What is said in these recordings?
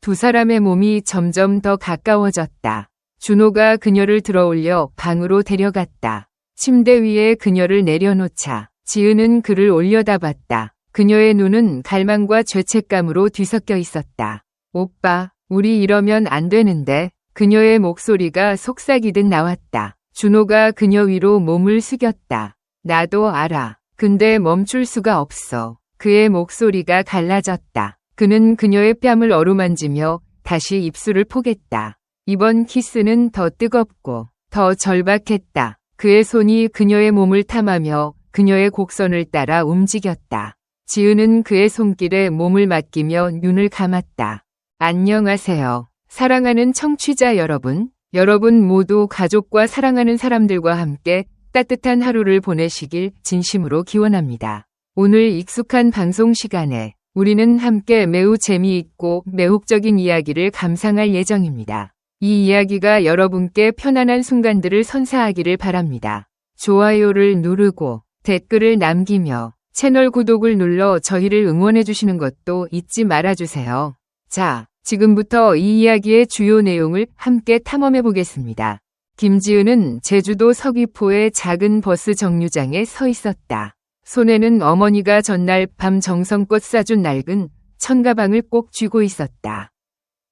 두 사람의 몸이 점점 더 가까워졌다. 준호가 그녀를 들어올려 방으로 데려갔다. 침대 위에 그녀를 내려놓자 지은은 그를 올려다봤다. 그녀의 눈은 갈망과 죄책감으로 뒤섞여 있었다. 오빠, 우리 이러면 안 되는데. 그녀의 목소리가 속삭이듯 나왔다. 준호가 그녀 위로 몸을 숙였다. 나도 알아. 근데 멈출 수가 없어. 그의 목소리가 갈라졌다. 그는 그녀의 뺨을 어루만지며 다시 입술을 포겠다. 이번 키스는 더 뜨겁고 더 절박했다. 그의 손이 그녀의 몸을 탐하며 그녀의 곡선을 따라 움직였다. 지은은 그의 손길에 몸을 맡기며 눈을 감았다. 안녕하세요. 사랑하는 청취자 여러분. 여러분 모두 가족과 사랑하는 사람들과 함께 따뜻한 하루를 보내시길 진심으로 기원합니다. 오늘 익숙한 방송 시간에 우리는 함께 매우 재미있고 매혹적인 이야기를 감상할 예정입니다. 이 이야기가 여러분께 편안한 순간들을 선사하기를 바랍니다. 좋아요를 누르고 댓글을 남기며 채널 구독을 눌러 저희를 응원해 주시는 것도 잊지 말아주세요. 자, 지금부터 이 이야기의 주요 내용을 함께 탐험해 보겠습니다. 김지은은 제주도 서귀포의 작은 버스 정류장에 서 있었다. 손에는 어머니가 전날 밤 정성껏 싸준 낡은 천가방을 꼭 쥐고 있었다.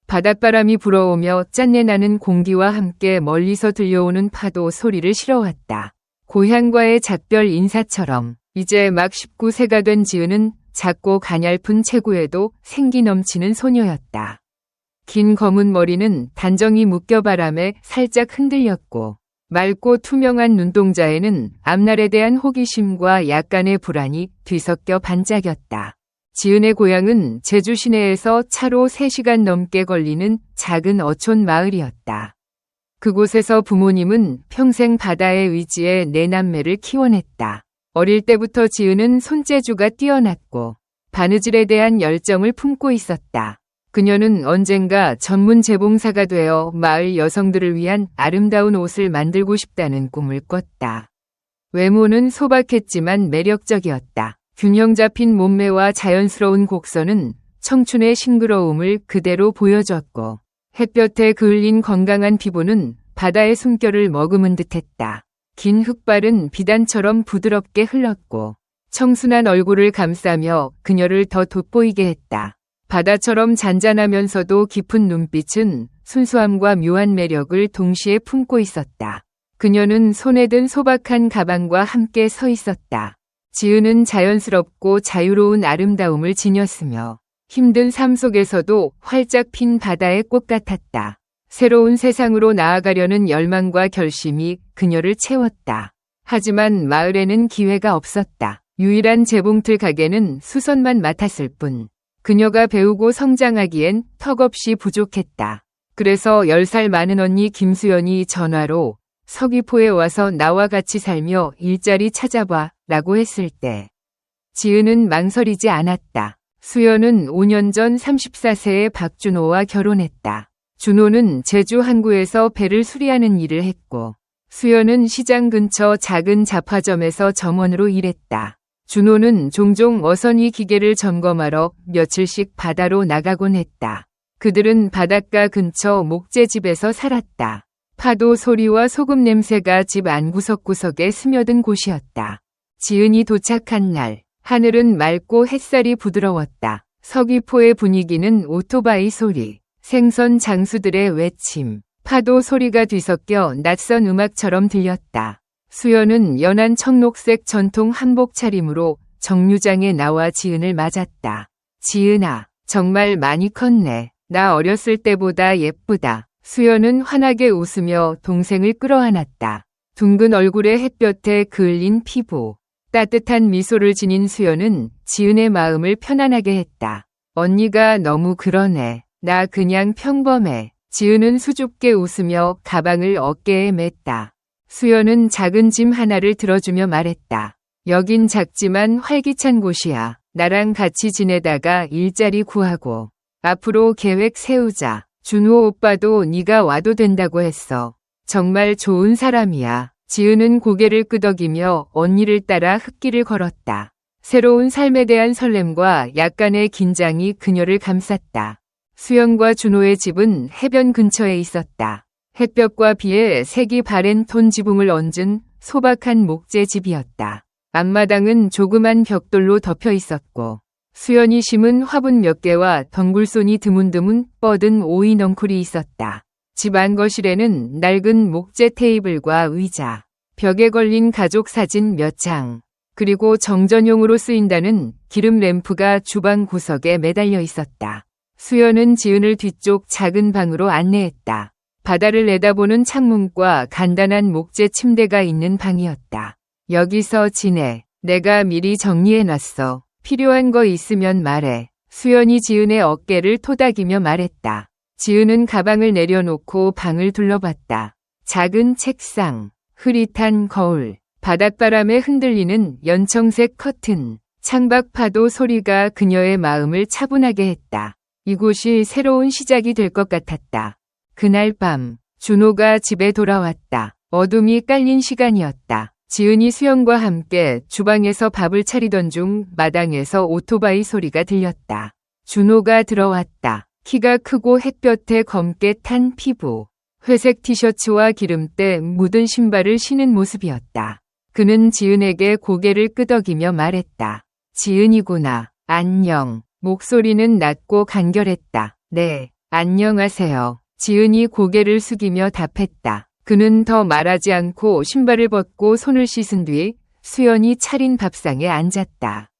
바닷바람이 불어오며 짠내나는 공기와 함께 멀리서 들려오는 파도 소리를 실어왔다. 고향과의 작별 인사처럼 이제 막 19세가 된 지은은 작고 가냘픈 체구에도 생기 넘치는 소녀였다. 긴 검은 머리는 단정히 묶여 바람에 살짝 흔들렸고 맑고 투명한 눈동자에는 앞날에 대한 호기심과 약간의 불안이 뒤섞여 반짝였다. 지은의 고향은 제주 시내에서 차로 3시간 넘게 걸리는 작은 어촌 마을이었다. 그곳에서 부모님은 평생 바다에 의지해 4남매를 키워냈다. 어릴 때부터 지은은 손재주가 뛰어났고 바느질에 대한 열정을 품고 있었다. 그녀는 언젠가 전문 재봉사가 되어 마을 여성들을 위한 아름다운 옷을 만들고 싶다는 꿈을 꿨다. 외모는 소박했지만 매력적이었다. 균형 잡힌 몸매와 자연스러운 곡선은 청춘의 싱그러움을 그대로 보여줬고 햇볕에 그을린 건강한 피부는 바다의 숨결을 머금은 듯했다. 긴 흑발은 비단처럼 부드럽게 흘렀고 청순한 얼굴을 감싸며 그녀를 더 돋보이게 했다. 바다처럼 잔잔하면서도 깊은 눈빛은 순수함과 묘한 매력을 동시에 품고 있었다. 그녀는 손에 든 소박한 가방과 함께 서 있었다. 지은은 자연스럽고 자유로운 아름다움을 지녔으며 힘든 삶 속에서도 활짝 핀 바다의 꽃 같았다. 새로운 세상으로 나아가려는 열망과 결심이 그녀를 채웠다. 하지만 마을에는 기회가 없었다. 유일한 재봉틀 가게는 수선만 맡았을 뿐. 그녀가 배우고 성장하기엔 턱없이 부족했다. 그래서 10살 많은 언니 김수연이 전화로 서귀포에 와서 나와 같이 살며 일자리 찾아봐 라고 했을 때 지은은 망설이지 않았다. 수연은 5년 전 34세의 박준호와 결혼했다. 준호는 제주 항구에서 배를 수리하는 일을 했고 수연은 시장 근처 작은 잡화점에서 점원으로 일했다. 준호는 종종 어선이 기계를 점검하러 며칠씩 바다로 나가곤 했다. 그들은 바닷가 근처 목재집에서 살았다. 파도 소리와 소금 냄새가 집 안 구석구석에 스며든 곳이었다. 지은이 도착한 날, 하늘은 맑고 햇살이 부드러웠다. 서귀포의 분위기는 오토바이 소리, 생선 장수들의 외침, 파도 소리가 뒤섞여 낯선 음악처럼 들렸다. 수연은 연한 청록색 전통 한복 차림으로 정류장에 나와 지은을 맞았다. 지은아, 정말 많이 컸네. 나 어렸을 때보다 예쁘다. 수연은 환하게 웃으며 동생을 끌어안았다. 둥근 얼굴에 햇볕에 그을린 피부, 따뜻한 미소를 지닌 수연은 지은의 마음을 편안하게 했다. 언니가 너무 그러네. 나 그냥 평범해. 지은은 수줍게 웃으며 가방을 어깨에 맸다. 수연은 작은 짐 하나를 들어주며 말했다. 여긴 작지만 활기찬 곳이야. 나랑 같이 지내다가 일자리 구하고 앞으로 계획 세우자. 준호 오빠도 네가 와도 된다고 했어. 정말 좋은 사람이야. 지은은 고개를 끄덕이며 언니를 따라 흙길을 걸었다. 새로운 삶에 대한 설렘과 약간의 긴장이 그녀를 감쌌다. 수연과 준호의 집은 해변 근처에 있었다. 햇볕과 비에 색이 바랜 톤 지붕을 얹은 소박한 목재 집이었다. 앞마당은 조그만 벽돌로 덮여 있었고 수연이 심은 화분 몇 개와 덩굴손이 드문드문 뻗은 오이 넝쿨이 있었다. 집 안거실에는 낡은 목재 테이블과 의자, 벽에 걸린 가족 사진 몇 장, 그리고 정전용으로 쓰인다는 기름 램프가 주방 구석에 매달려 있었다. 수연은 지은을 뒤쪽 작은 방으로 안내했다. 바다를 내다보는 창문과 간단한 목재 침대가 있는 방이었다. 여기서 지내. 내가 미리 정리해놨어. 필요한 거 있으면 말해. 수연이 지은의 어깨를 토닥이며 말했다. 지은은 가방을 내려놓고 방을 둘러봤다. 작은 책상, 흐릿한 거울, 바닷바람에 흔들리는 연청색 커튼, 창밖 파도 소리가 그녀의 마음을 차분하게 했다. 이곳이 새로운 시작이 될 것 같았다. 그날 밤, 준호가 집에 돌아왔다. 어둠이 깔린 시간이었다. 지은이 수연과 함께 주방에서 밥을 차리던 중 마당에서 오토바이 소리가 들렸다. 준호가 들어왔다. 키가 크고 햇볕에 검게 탄 피부, 회색 티셔츠와 기름때 묻은 신발을 신은 모습이었다. 그는 지은에게 고개를 끄덕이며 말했다. 지은이구나. 안녕. 목소리는 낮고 간결했다. 네, 안녕하세요. 지은이 고개를 숙이며 답했다. 그는 더 말하지 않고 신발을 벗고 손을 씻은 뒤 수연이 차린 밥상에 앉았다.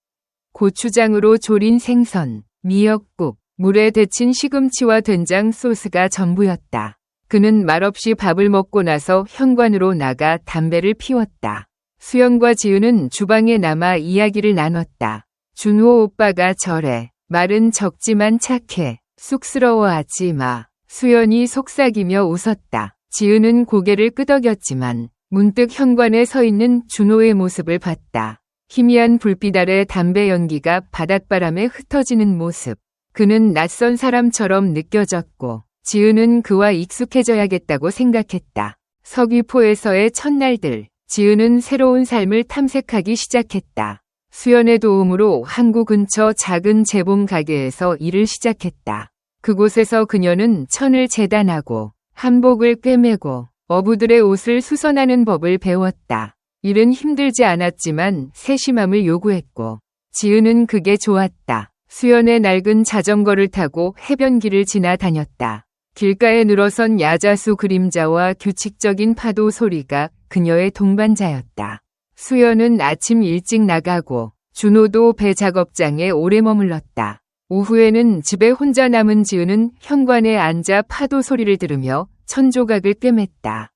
고추장으로 졸인 생선, 미역국, 물에 데친 시금치와 된장 소스가 전부였다. 그는 말없이 밥을 먹고 나서 현관으로 나가 담배를 피웠다. 수연과 지은은 주방에 남아 이야기를 나눴다. 준호 오빠가 저래. 말은 적지만 착해. 쑥스러워하지 마. 수연이 속삭이며 웃었다. 지은은 고개를 끄덕였지만 문득 현관에 서 있는 준호의 모습을 봤다. 희미한 불빛 아래 담배 연기가 바닷바람에 흩어지는 모습. 그는 낯선 사람처럼 느껴졌고 지은은 그와 익숙해져야겠다고 생각했다. 서귀포에서의 첫날들, 지은은 새로운 삶을 탐색하기 시작했다. 수연의 도움으로 항구 근처 작은 재봉 가게에서 일을 시작했다. 그곳에서 그녀는 천을 재단하고 한복을 꿰매고 어부들의 옷을 수선하는 법을 배웠다. 일은 힘들지 않았지만 세심함을 요구했고 지은은 그게 좋았다. 수연의 낡은 자전거를 타고 해변길을 지나다녔다. 길가에 늘어선 야자수 그림자와 규칙적인 파도 소리가 그녀의 동반자였다. 수연은 아침 일찍 나가고 준호도 배 작업장에 오래 머물렀다. 오후에는 집에 혼자 남은 지은은 현관에 앉아 파도 소리를 들으며 천조각을 꿰맸다.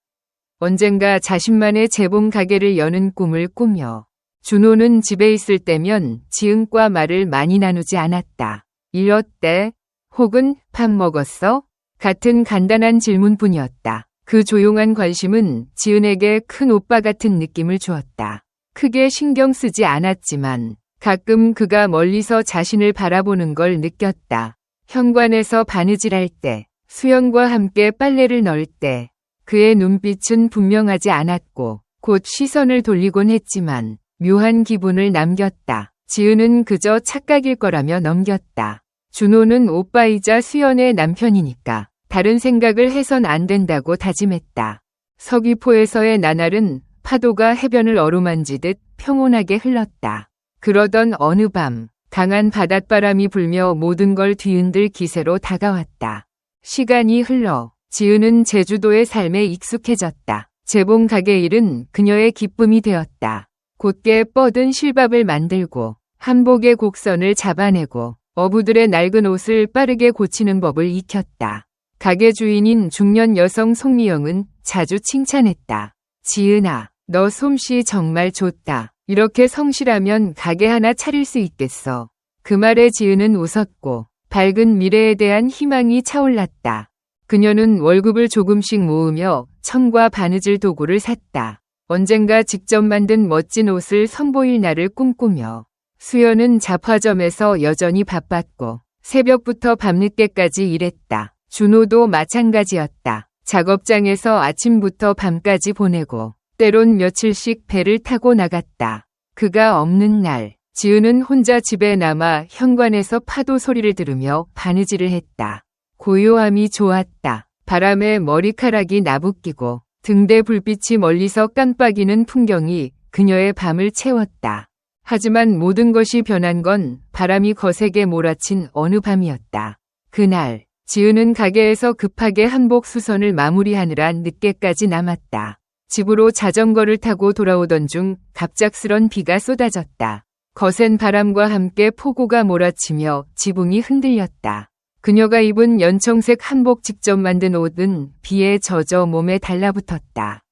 언젠가 자신만의 재봉 가게를 여는 꿈을 꾸며 준호는 집에 있을 때면 지은과 말을 많이 나누지 않았다. 일 어때? 혹은 밥 먹었어? 같은 간단한 질문뿐이었다. 그 조용한 관심은 지은에게 큰 오빠 같은 느낌을 주었다. 크게 신경 쓰지 않았지만 가끔 그가 멀리서 자신을 바라보는 걸 느꼈다. 현관에서 바느질할 때, 수연과 함께 빨래를 넣을 때 그의 눈빛은 분명하지 않았고 곧 시선을 돌리곤 했지만 묘한 기분을 남겼다. 지은은 그저 착각일 거라며 넘겼다. 준호는 오빠이자 수연의 남편이니까 다른 생각을 해선 안 된다고 다짐했다. 서귀포에서의 나날은 파도가 해변을 어루만지듯 평온하게 흘렀다. 그러던 어느 밤, 강한 바닷바람이 불며 모든 걸 뒤흔들 기세로 다가왔다. 시간이 흘러 지은은 제주도의 삶에 익숙해졌다. 재봉 가게 일은 그녀의 기쁨이 되었다. 곧게 뻗은 실밥을 만들고 한복의 곡선을 잡아내고 어부들의 낡은 옷을 빠르게 고치는 법을 익혔다. 가게 주인인 중년 여성 송미영은 자주 칭찬했다. 지은아, 너 솜씨 정말 좋다. 이렇게 성실하면 가게 하나 차릴 수 있겠어. 그 말에 지은은 웃었고 밝은 미래에 대한 희망이 차올랐다. 그녀는 월급을 조금씩 모으며 천과 바느질 도구를 샀다. 언젠가 직접 만든 멋진 옷을 선보일 날을 꿈꾸며 수연은 잡화점에서 여전히 바빴고 새벽부터 밤늦게까지 일했다. 준호도 마찬가지였다. 작업장에서 아침부터 밤까지 보내고 때론 며칠씩 배를 타고 나갔다. 그가 없는 날, 지은은 혼자 집에 남아 현관에서 파도 소리를 들으며 바느질을 했다. 고요함이 좋았다. 바람에 머리카락이 나부끼고 등대 불빛이 멀리서 깜빡이는 풍경이 그녀의 밤을 채웠다. 하지만 모든 것이 변한 건 바람이 거세게 몰아친 어느 밤이었다. 그날 지은은 가게에서 급하게 한복 수선을 마무리하느라 늦게까지 남았다. 집으로 자전거를 타고 돌아오던 중 갑작스런 비가 쏟아졌다. 거센 바람과 함께 폭우가 몰아치며 지붕이 흔들렸다. 그녀가 입은 연청색 한복 직접 만든 옷은 비에 젖어 몸에 달라붙었다.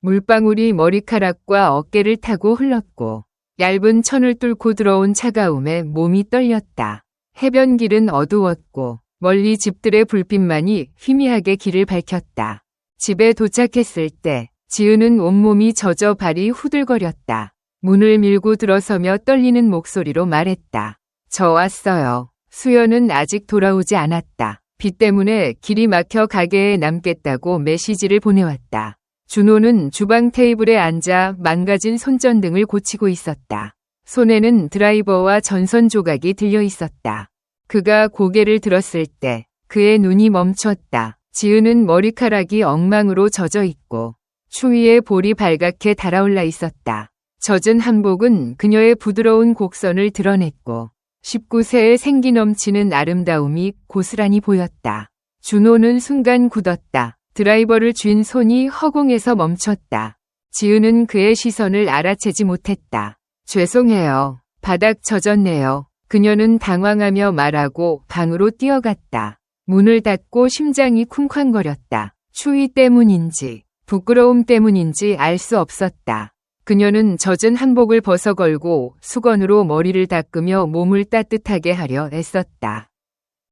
물방울이 머리카락과 어깨를 타고 흘렀고 얇은 천을 뚫고 들어온 차가움에 몸이 떨렸다. 해변길은 어두웠고 멀리 집들의 불빛만이 희미하게 길을 밝혔다. 집에 도착했을 때 지은은 온몸이 젖어 발이 후들거렸다. 문을 밀고 들어서며 떨리는 목소리로 말했다. 저 왔어요. 수연은 아직 돌아오지 않았다. 비 때문에 길이 막혀 가게에 남겠다고 메시지를 보내왔다. 준호는 주방 테이블에 앉아 망가진 손전등을 고치고 있었다. 손에는 드라이버와 전선 조각이 들려 있었다. 그가 고개를 들었을 때 그의 눈이 멈췄다. 지은은 머리카락이 엉망으로 젖어 있고 추위에 볼이 발갛게 달아올라 있었다. 젖은 한복은 그녀의 부드러운 곡선을 드러냈고 19세의 생기 넘치는 아름다움이 고스란히 보였다. 준호는 순간 굳었다. 드라이버를 쥔 손이 허공에서 멈췄다. 지은은 그의 시선을 알아채지 못했다. 죄송해요. 바닥 젖었네요. 그녀는 당황하며 말하고 방으로 뛰어갔다. 문을 닫고 심장이 쿵쾅거렸다. 추위 때문인지 부끄러움 때문인지 알 수 없었다. 그녀는 젖은 한복을 벗어걸고 수건으로 머리를 닦으며 몸을 따뜻하게 하려 애썼다.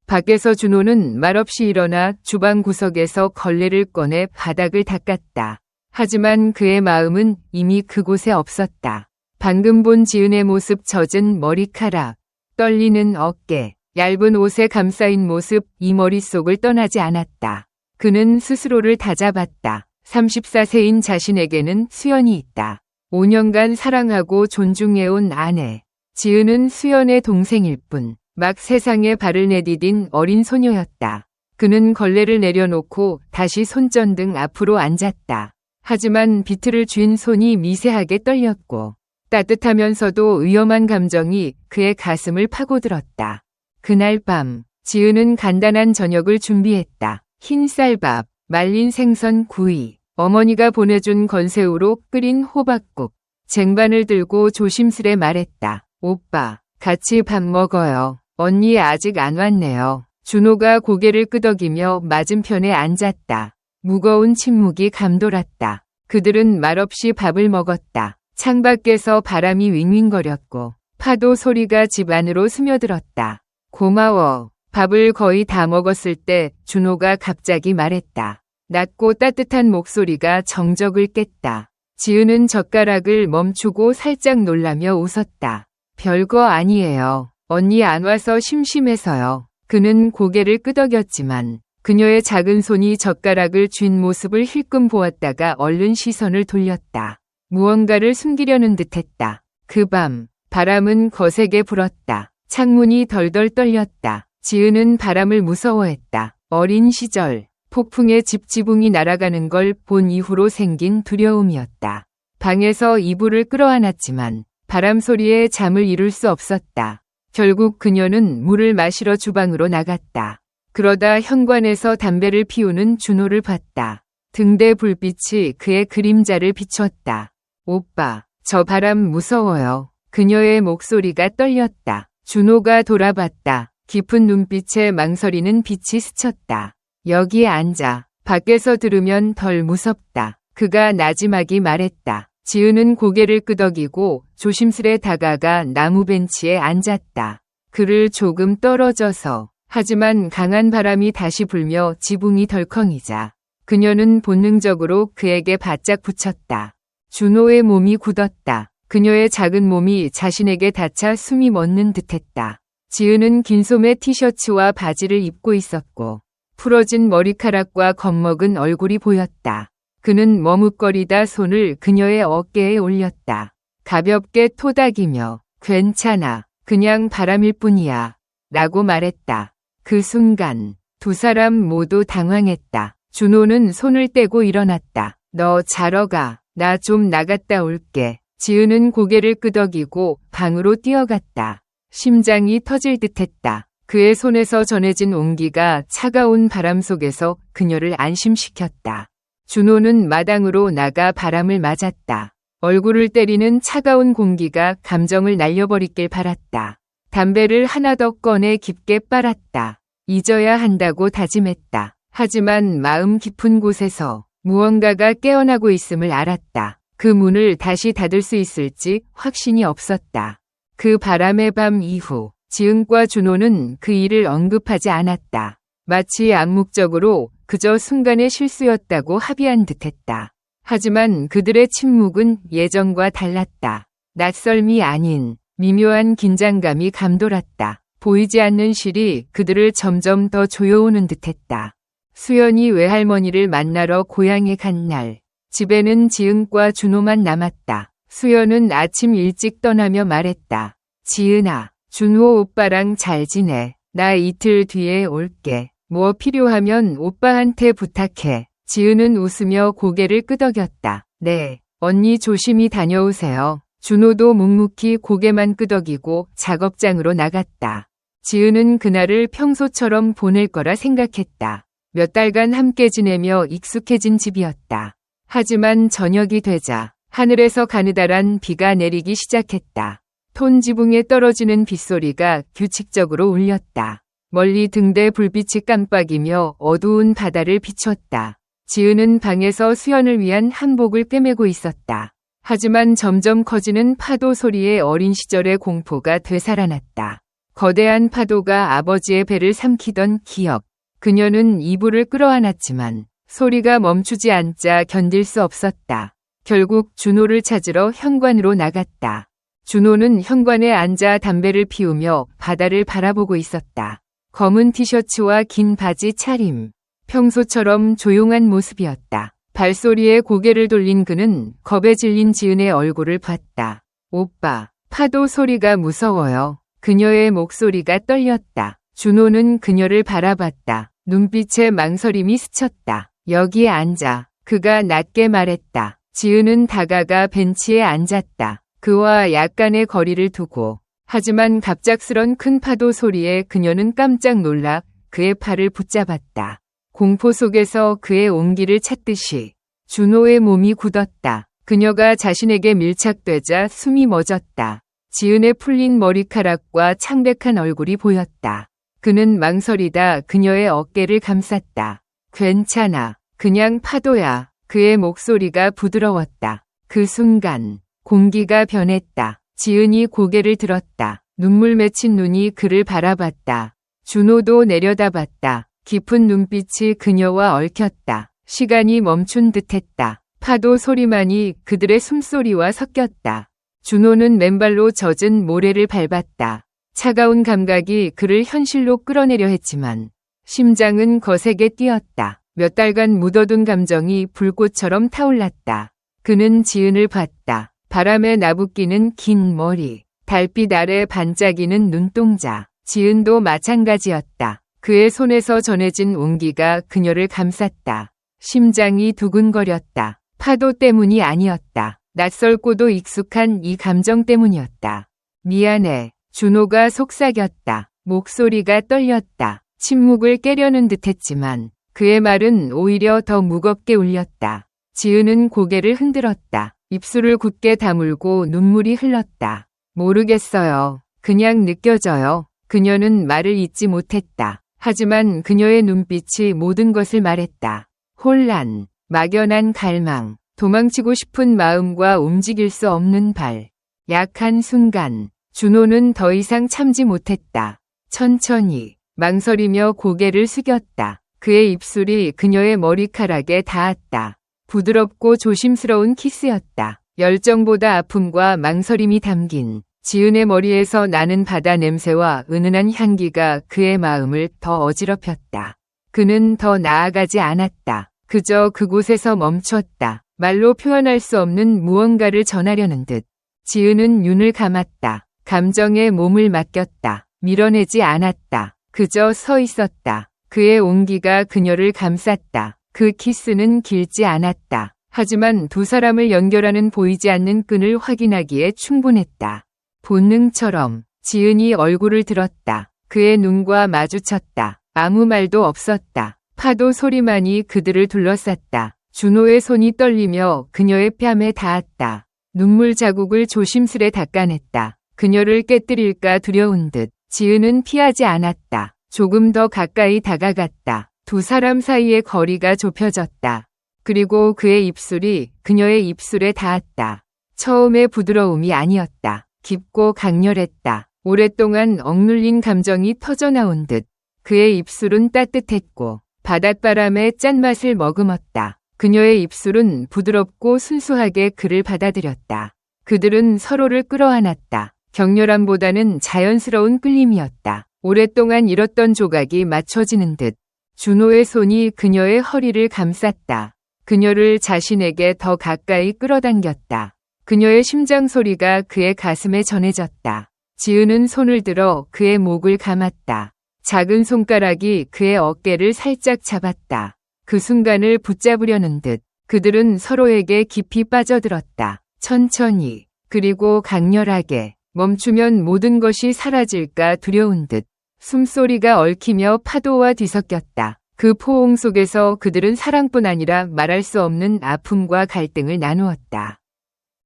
밖에서 준호는 말없이 일어나 주방 구석에서 걸레를 꺼내 바닥을 닦았다. 하지만 그의 마음은 이미 그곳에 없었다. 방금 본 지은의 모습, 젖은 머리카락, 떨리는 어깨, 얇은 옷에 감싸인 모습, 이 머릿속을 떠나지 않았다. 그는 스스로를 다잡았다. 34세인 자신에게는 수연이 있다. 5년간 사랑하고 존중해온 아내. 지은은 수연의 동생일 뿐 막 세상에 발을 내디딘 어린 소녀였다. 그는 걸레를 내려놓고 다시 손전등 앞으로 앉았다. 하지만 비트를 쥔 손이 미세하게 떨렸고 따뜻하면서도 위험한 감정이 그의 가슴을 파고들었다. 그날 밤 지은은 간단한 저녁을 준비했다. 흰 쌀밥, 말린 생선 구이, 어머니가 보내준 건새우로 끓인 호박국, 쟁반을 들고 조심스레 말했다. 오빠, 같이 밥 먹어요. 언니 아직 안 왔네요. 준호가 고개를 끄덕이며 맞은편에 앉았다. 무거운 침묵이 감돌았다. 그들은 말없이 밥을 먹었다. 창밖에서 바람이 윙윙거렸고 파도 소리가 집 안으로 스며들었다. 고마워. 밥을 거의 다 먹었을 때 준호가 갑자기 말했다. 낮고 따뜻한 목소리가 정적을 깼다. 지은은 젓가락을 멈추고 살짝 놀라며 웃었다. 별거 아니에요. 언니 안 와서 심심해서요. 그는 고개를 끄덕였지만 그녀의 작은 손이 젓가락을 쥔 모습을 힐끔 보았다가 얼른 시선을 돌렸다. 무언가를 숨기려는 듯했다. 그 밤 바람은 거세게 불었다. 창문이 덜덜 떨렸다. 지은은 바람을 무서워했다. 어린 시절 폭풍에 집 지붕이 날아가는 걸 본 이후로 생긴 두려움이었다. 방에서 이불을 끌어안았지만 바람 소리에 잠을 이룰 수 없었다. 결국 그녀는 물을 마시러 주방으로 나갔다. 그러다 현관에서 담배를 피우는 준호를 봤다. 등대 불빛이 그의 그림자를 비췄다. 오빠, 저 바람 무서워요. 그녀의 목소리가 떨렸다. 준호가 돌아봤다. 깊은 눈빛에 망설이는 빛이 스쳤다. 여기에 앉아. 밖에서 들으면 덜 무섭다. 그가 나지막이 말했다. 지은은 고개를 끄덕이고 조심스레 다가가 나무 벤치에 앉았다. 그를 조금 떨어져서 하지만 강한 바람이 다시 불며 지붕이 덜컹이자 그녀는 본능적으로 그에게 바짝 붙였다. 준호의 몸이 굳었다. 그녀의 작은 몸이 자신에게 닿자 숨이 멎는 듯했다. 지은은 긴 소매 티셔츠와 바지를 입고 있었고 풀어진 머리카락과 겁먹은 얼굴이 보였다. 그는 머뭇거리다 손을 그녀의 어깨에 올렸다. 가볍게 토닥이며 괜찮아. 그냥 바람일 뿐이야. 라고 말했다. 그 순간 두 사람 모두 당황했다. 준호는 손을 떼고 일어났다. 너 자러 가. 나 좀 나갔다 올게. 지은은 고개를 끄덕이고 방으로 뛰어갔다. 심장이 터질 듯했다. 그의 손에서 전해진 온기가 차가운 바람 속에서 그녀를 안심시켰다. 준호는 마당으로 나가 바람을 맞았다. 얼굴을 때리는 차가운 공기가 감정을 날려버리길 바랐다. 담배를 하나 더 꺼내 깊게 빨았다. 잊어야 한다고 다짐했다. 하지만 마음 깊은 곳에서 무언가가 깨어나고 있음을 알았다. 그 문을 다시 닫을 수 있을지 확신이 없었다. 그 바람의 밤 이후 지은과 준호는 그 일을 언급하지 않았다. 마치 암묵적으로 그저 순간의 실수였다고 합의한 듯했다. 하지만 그들의 침묵은 예전과 달랐다. 낯설미 아닌 미묘한 긴장감이 감돌았다. 보이지 않는 실이 그들을 점점 더 조여오는 듯했다. 수연이 외할머니를 만나러 고향에 간 날, 집에는 지은과 준호만 남았다. 수연은 아침 일찍 떠나며 말했다. 지은아, 준호 오빠랑 잘 지내. 나 이틀 뒤에 올게. 뭐 필요하면 오빠한테 부탁해. 지은은 웃으며 고개를 끄덕였다. 네, 언니 조심히 다녀오세요. 준호도 묵묵히 고개만 끄덕이고 작업장으로 나갔다. 지은은 그날을 평소처럼 보낼 거라 생각했다. 몇 달간 함께 지내며 익숙해진 집이었다. 하지만 저녁이 되자 하늘에서 가느다란 비가 내리기 시작했다. 톤 지붕에 떨어지는 빗소리가 규칙적으로 울렸다. 멀리 등대 불빛이 깜빡이며 어두운 바다를 비췄다. 지은은 방에서 수연을 위한 한복을 꿰매고 있었다. 하지만 점점 커지는 파도 소리에 어린 시절의 공포가 되살아났다. 거대한 파도가 아버지의 배를 삼키던 기억. 그녀는 이불을 끌어안았지만 소리가 멈추지 않자 견딜 수 없었다. 결국 준호를 찾으러 현관으로 나갔다. 준호는 현관에 앉아 담배를 피우며 바다를 바라보고 있었다. 검은 티셔츠와 긴 바지 차림. 평소처럼 조용한 모습이었다. 발소리에 고개를 돌린 그는 겁에 질린 지은의 얼굴을 봤다. 오빠, 파도 소리가 무서워요. 그녀의 목소리가 떨렸다. 준호는 그녀를 바라봤다. 눈빛에 망설임이 스쳤다. 여기에 앉아. 그가 낮게 말했다. 지은은 다가가 벤치에 앉았다. 그와 약간의 거리를 두고. 하지만 갑작스런 큰 파도 소리에 그녀는 깜짝 놀라 그의 팔을 붙잡았다. 공포 속에서 그의 온기를 찾듯이 준호의 몸이 굳었다. 그녀가 자신에게 밀착되자 숨이 멎었다. 지은의 풀린 머리카락과 창백한 얼굴이 보였다. 그는 망설이다 그녀의 어깨를 감쌌다. 괜찮아. 그냥 파도야. 그의 목소리가 부드러웠다. 그 순간 공기가 변했다. 지은이 고개를 들었다. 눈물 맺힌 눈이 그를 바라봤다. 준호도 내려다봤다. 깊은 눈빛이 그녀와 얽혔다. 시간이 멈춘 듯했다. 파도 소리만이 그들의 숨소리와 섞였다. 준호는 맨발로 젖은 모래를 밟았다. 차가운 감각이 그를 현실로 끌어내려 했지만 심장은 거세게 뛰었다. 몇 달간 묻어둔 감정이 불꽃처럼 타올랐다. 그는 지은을 봤다. 바람에 나부끼는 긴 머리, 달빛 아래 반짝이는 눈동자. 지은도 마찬가지였다. 그의 손에서 전해진 온기가 그녀를 감쌌다. 심장이 두근거렸다. 파도 때문이 아니었다. 낯설고도 익숙한 이 감정 때문이었다. 미안해. 준호가 속삭였다. 목소리가 떨렸다. 침묵을 깨려는 듯했지만 그의 말은 오히려 더 무겁게 울렸다. 지은은 고개를 흔들었다. 입술을 굳게 다물고 눈물이 흘렀다. 모르겠어요. 그냥 느껴져요. 그녀는 말을 잇지 못했다. 하지만 그녀의 눈빛이 모든 것을 말했다. 혼란, 막연한 갈망, 도망치고 싶은 마음과 움직일 수 없는 발. 약한 순간, 준호는 더 이상 참지 못했다. 천천히, 망설이며 고개를 숙였다. 그의 입술이 그녀의 머리카락에 닿았다. 부드럽고 조심스러운 키스였다. 열정보다 아픔과 망설임이 담긴 지은의 머리에서 나는 바다 냄새와 은은한 향기가 그의 마음을 더 어지럽혔다. 그는 더 나아가지 않았다. 그저 그곳에서 멈췄다. 말로 표현할 수 없는 무언가를 전하려는 듯. 지은은 눈을 감았다. 감정에 몸을 맡겼다. 밀어내지 않았다. 그저 서 있었다. 그의 온기가 그녀를 감쌌다. 그 키스는 길지 않았다. 하지만 두 사람을 연결하는 보이지 않는 끈을 확인하기에 충분했다. 본능처럼 지은이 얼굴을 들었다. 그의 눈과 마주쳤다. 아무 말도 없었다. 파도 소리만이 그들을 둘러쌌다. 준호의 손이 떨리며 그녀의 뺨에 닿았다. 눈물 자국을 조심스레 닦아냈다. 그녀를 깨뜨릴까 두려운 듯 지은은 피하지 않았다. 조금 더 가까이 다가갔다. 두 사람 사이의 거리가 좁혀졌다. 그리고 그의 입술이 그녀의 입술에 닿았다. 처음의 부드러움이 아니었다. 깊고 강렬했다. 오랫동안 억눌린 감정이 터져나온 듯 그의 입술은 따뜻했고 바닷바람의 짠맛을 머금었다. 그녀의 입술은 부드럽고 순수하게 그를 받아들였다. 그들은 서로를 끌어안았다. 격렬함보다는 자연스러운 끌림이었다. 오랫동안 잃었던 조각이 맞춰지는 듯 준호의 손이 그녀의 허리를 감쌌다. 그녀를 자신에게 더 가까이 끌어당겼다. 그녀의 심장 소리가 그의 가슴에 전해졌다. 지은은 손을 들어 그의 목을 감았다. 작은 손가락이 그의 어깨를 살짝 잡았다. 그 순간을 붙잡으려는 듯 그들은 서로에게 깊이 빠져들었다. 천천히 그리고 강렬하게 멈추면 모든 것이 사라질까 두려운 듯 숨소리가 얽히며 파도와 뒤섞였다. 그 포옹 속에서 그들은 사랑뿐 아니라 말할 수 없는 아픔과 갈등을 나누었다.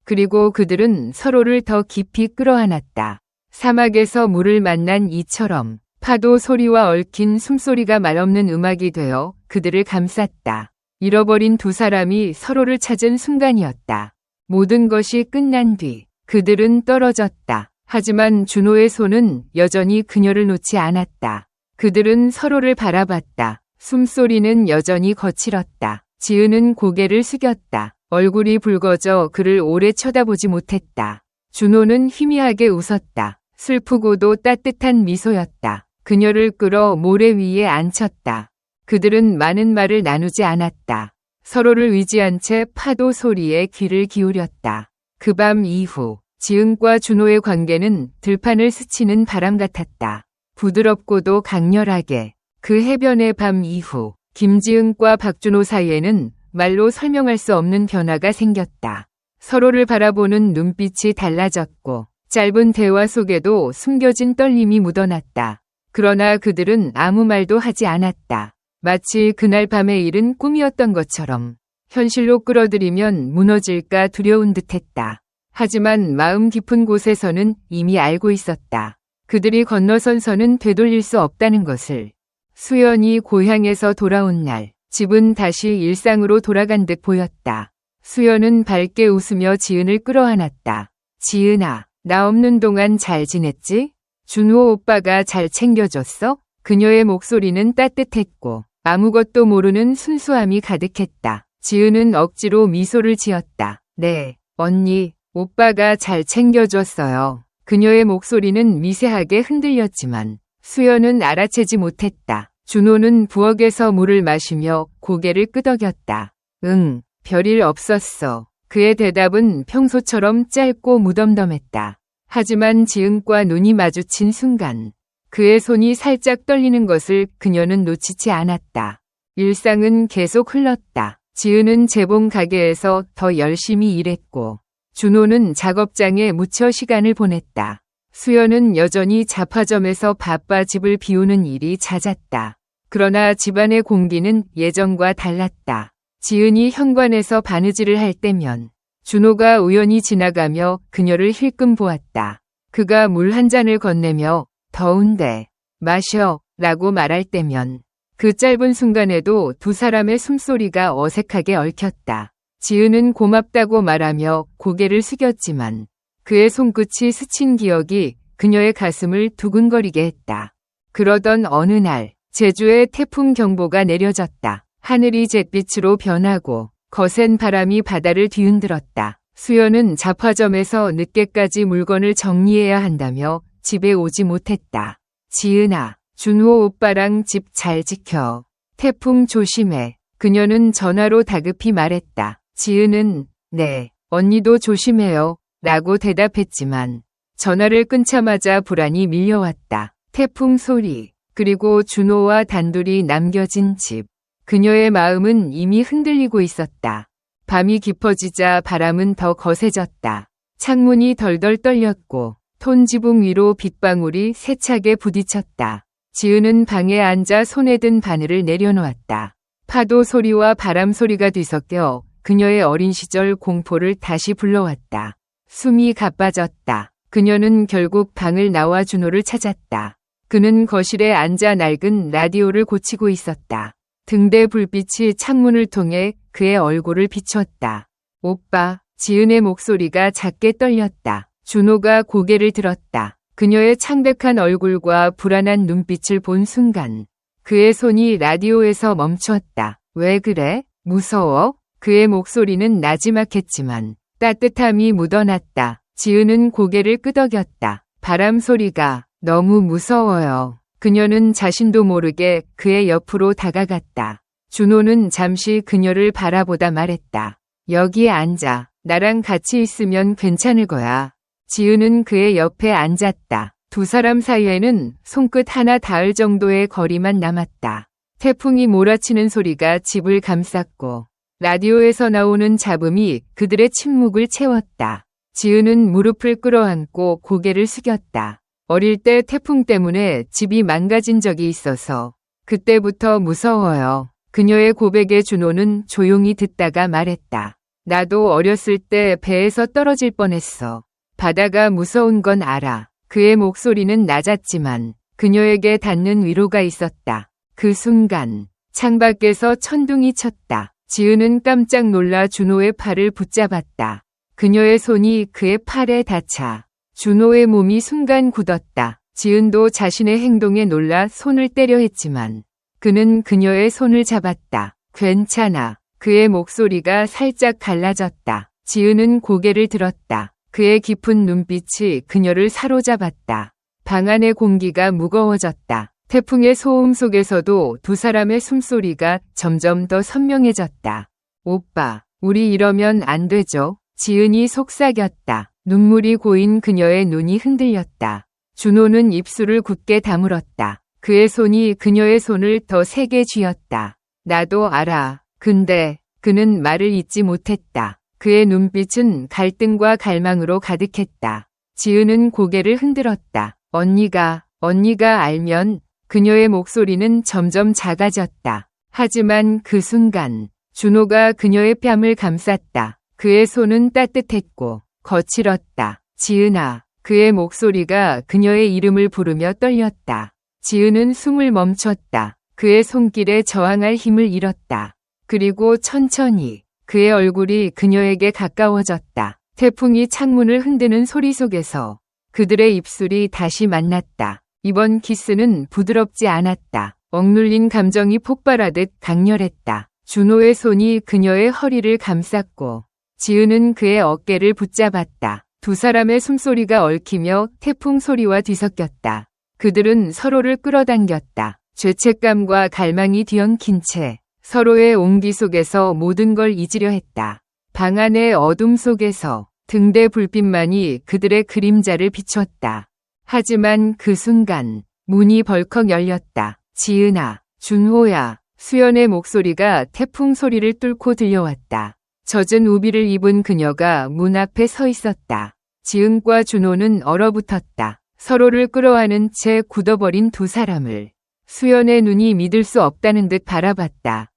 그리고 그들은 서로를 더 깊이 끌어안았다. 사막에서 물을 만난 이처럼 파도 소리와 얽힌 숨소리가 말없는 음악이 되어 그들을 감쌌다. 잃어버린 두 사람이 서로를 찾은 순간이었다. 모든 것이 끝난 뒤 그들은 떨어졌다. 하지만 준호의 손은 여전히 그녀를 놓지 않았다. 그들은 서로를 바라봤다. 숨소리는 여전히 거칠었다. 지은은 고개를 숙였다. 얼굴이 붉어져 그를 오래 쳐다보지 못했다. 준호는 희미하게 웃었다. 슬프고도 따뜻한 미소였다. 그녀를 끌어 모래 위에 앉혔다. 그들은 많은 말을 나누지 않았다. 서로를 의지한 채 파도 소리에 귀를 기울였다. 그 밤 이후 지은과 준호의 관계는 들판을 스치는 바람 같았다. 부드럽고도 강렬하게 그 해변의 밤 이후 김지은과 박준호 사이에는 말로 설명할 수 없는 변화가 생겼다. 서로를 바라보는 눈빛이 달라졌고 짧은 대화 속에도 숨겨진 떨림이 묻어났다. 그러나 그들은 아무 말도 하지 않았다. 마치 그날 밤의 일은 꿈이었던 것처럼 현실로 끌어들이면 무너질까 두려운 듯했다. 하지만 마음 깊은 곳에서는 이미 알고 있었다. 그들이 건너선 선은 되돌릴 수 없다는 것을. 수연이 고향에서 돌아온 날, 집은 다시 일상으로 돌아간 듯 보였다. 수연은 밝게 웃으며 지은을 끌어안았다. 지은아, 나 없는 동안 잘 지냈지? 준호 오빠가 잘 챙겨줬어? 그녀의 목소리는 따뜻했고 아무것도 모르는 순수함이 가득했다. 지은은 억지로 미소를 지었다. 네, 언니, 오빠가 잘 챙겨줬어요. 그녀의 목소리는 미세하게 흔들렸지만 수연은 알아채지 못했다. 준호는 부엌에서 물을 마시며 고개를 끄덕였다. 응, 별일 없었어. 그의 대답은 평소처럼 짧고 무덤덤했다. 하지만 지은과 눈이 마주친 순간 그의 손이 살짝 떨리는 것을 그녀는 놓치지 않았다. 일상은 계속 흘렀다. 지은은 재봉 가게에서 더 열심히 일했고 준호는 작업장에 묻혀 시간을 보냈다. 수연은 여전히 잡화점에서 바빠 집을 비우는 일이 잦았다. 그러나 집안의 공기는 예전과 달랐다. 지은이 현관에서 바느질을 할 때면 준호가 우연히 지나가며 그녀를 힐끔 보았다. 그가 물 한 잔을 건네며 더운데 마셔 라고 말할 때면 그 짧은 순간에도 두 사람의 숨소리가 어색하게 얽혔다. 지은은 고맙다고 말하며 고개를 숙였지만 그의 손끝이 스친 기억이 그녀의 가슴을 두근거리게 했다. 그러던 어느 날 제주에 태풍 경보가 내려졌다. 하늘이 잿빛으로 변하고 거센 바람이 바다를 뒤흔들었다. 수연은 잡화점에서 늦게까지 물건을 정리해야 한다며 집에 오지 못했다. 지은아, 준호 오빠랑 집 잘 지켜. 태풍 조심해. 그녀는 전화로 다급히 말했다. 지은은 네, 언니도 조심해요. 라고 대답했지만 전화를 끊자마자 불안이 밀려왔다. 태풍 소리, 그리고 준호와 단둘이 남겨진 집. 그녀의 마음은 이미 흔들리고 있었다. 밤이 깊어지자 바람은 더 거세졌다. 창문이 덜덜 떨렸고 톤지붕 위로 빗방울이 세차게 부딪혔다. 지은은 방에 앉아 손에 든 바늘을 내려놓았다. 파도 소리와 바람 소리가 뒤섞여 그녀의 어린 시절 공포를 다시 불러왔다. 숨이 가빠졌다. 그녀는 결국 방을 나와 준호를 찾았다. 그는 거실에 앉아 낡은 라디오를 고치고 있었다. 등대 불빛이 창문을 통해 그의 얼굴을 비추었다. 오빠, 지은의 목소리가 작게 떨렸다. 준호가 고개를 들었다. 그녀의 창백한 얼굴과 불안한 눈빛을 본 순간 그의 손이 라디오에서 멈추었다. 왜 그래? 무서워? 그의 목소리는 나지막했지만 따뜻함이 묻어났다. 지은은 고개를 끄덕였다. 바람 소리가 너무 무서워요. 그녀는 자신도 모르게 그의 옆으로 다가갔다. 준호는 잠시 그녀를 바라보다 말했다. 여기에 앉아. 나랑 같이 있으면 괜찮을 거야. 지은은 그의 옆에 앉았다. 두 사람 사이에는 손끝 하나 닿을 정도의 거리만 남았다. 태풍이 몰아치는 소리가 집을 감쌌고 라디오에서 나오는 잡음이 그들의 침묵을 채웠다. 지은은 무릎을 끌어안고 고개를 숙였다. 어릴 때 태풍 때문에 집이 망가진 적이 있어서 그때부터 무서워요. 그녀의 고백에 준호는 조용히 듣다가 말했다. 나도 어렸을 때 배에서 떨어질 뻔했어. 바다가 무서운 건 알아. 그의 목소리는 낮았지만 그녀에게 닿는 위로가 있었다. 그 순간 창밖에서 천둥이 쳤다. 지은은 깜짝 놀라 준호의 팔을 붙잡았다. 그녀의 손이 그의 팔에 닿자 준호의 몸이 순간 굳었다. 지은도 자신의 행동에 놀라 손을 떼려 했지만 그는 그녀의 손을 잡았다. 괜찮아. 그의 목소리가 살짝 갈라졌다. 지은은 고개를 들었다. 그의 깊은 눈빛이 그녀를 사로잡았다. 방 안의 공기가 무거워졌다. 태풍의 소음 속에서도 두 사람의 숨소리가 점점 더 선명해졌다. 오빠, 우리 이러면 안 되죠? 지은이 속삭였다. 눈물이 고인 그녀의 눈이 흔들렸다. 준호는 입술을 굳게 다물었다. 그의 손이 그녀의 손을 더 세게 쥐었다. 나도 알아. 근데 그는 말을 잇지 못했다. 그의 눈빛은 갈등과 갈망으로 가득했다. 지은은 고개를 흔들었다. 언니가 알면. 그녀의 목소리는 점점 작아졌다. 하지만 그 순간 준호가 그녀의 뺨을 감쌌다. 그의 손은 따뜻했고 거칠었다. 지은아. 그의 목소리가 그녀의 이름을 부르며 떨렸다. 지은은 숨을 멈췄다. 그의 손길에 저항할 힘을 잃었다. 그리고 천천히 그의 얼굴이 그녀에게 가까워졌다. 태풍이 창문을 흔드는 소리 속에서 그들의 입술이 다시 만났다. 이번 키스는 부드럽지 않았다. 억눌린 감정이 폭발하듯 강렬했다. 준호의 손이 그녀의 허리를 감쌌고 지은은 그의 어깨를 붙잡았다. 두 사람의 숨소리가 얽히며 태풍 소리와 뒤섞였다. 그들은 서로를 끌어당겼다. 죄책감과 갈망이 뒤엉킨 채 서로의 온기 속에서 모든 걸 잊으려 했다. 방 안의 어둠 속에서 등대 불빛만이 그들의 그림자를 비췄다. 하지만 그 순간 문이 벌컥 열렸다. 지은아, 준호야. 수연의 목소리가 태풍 소리를 뚫고 들려왔다. 젖은 우비를 입은 그녀가 문 앞에 서 있었다. 지은과 준호는 얼어붙었다. 서로를 끌어안은 채 굳어버린 두 사람을 수연의 눈이 믿을 수 없다는 듯 바라봤다.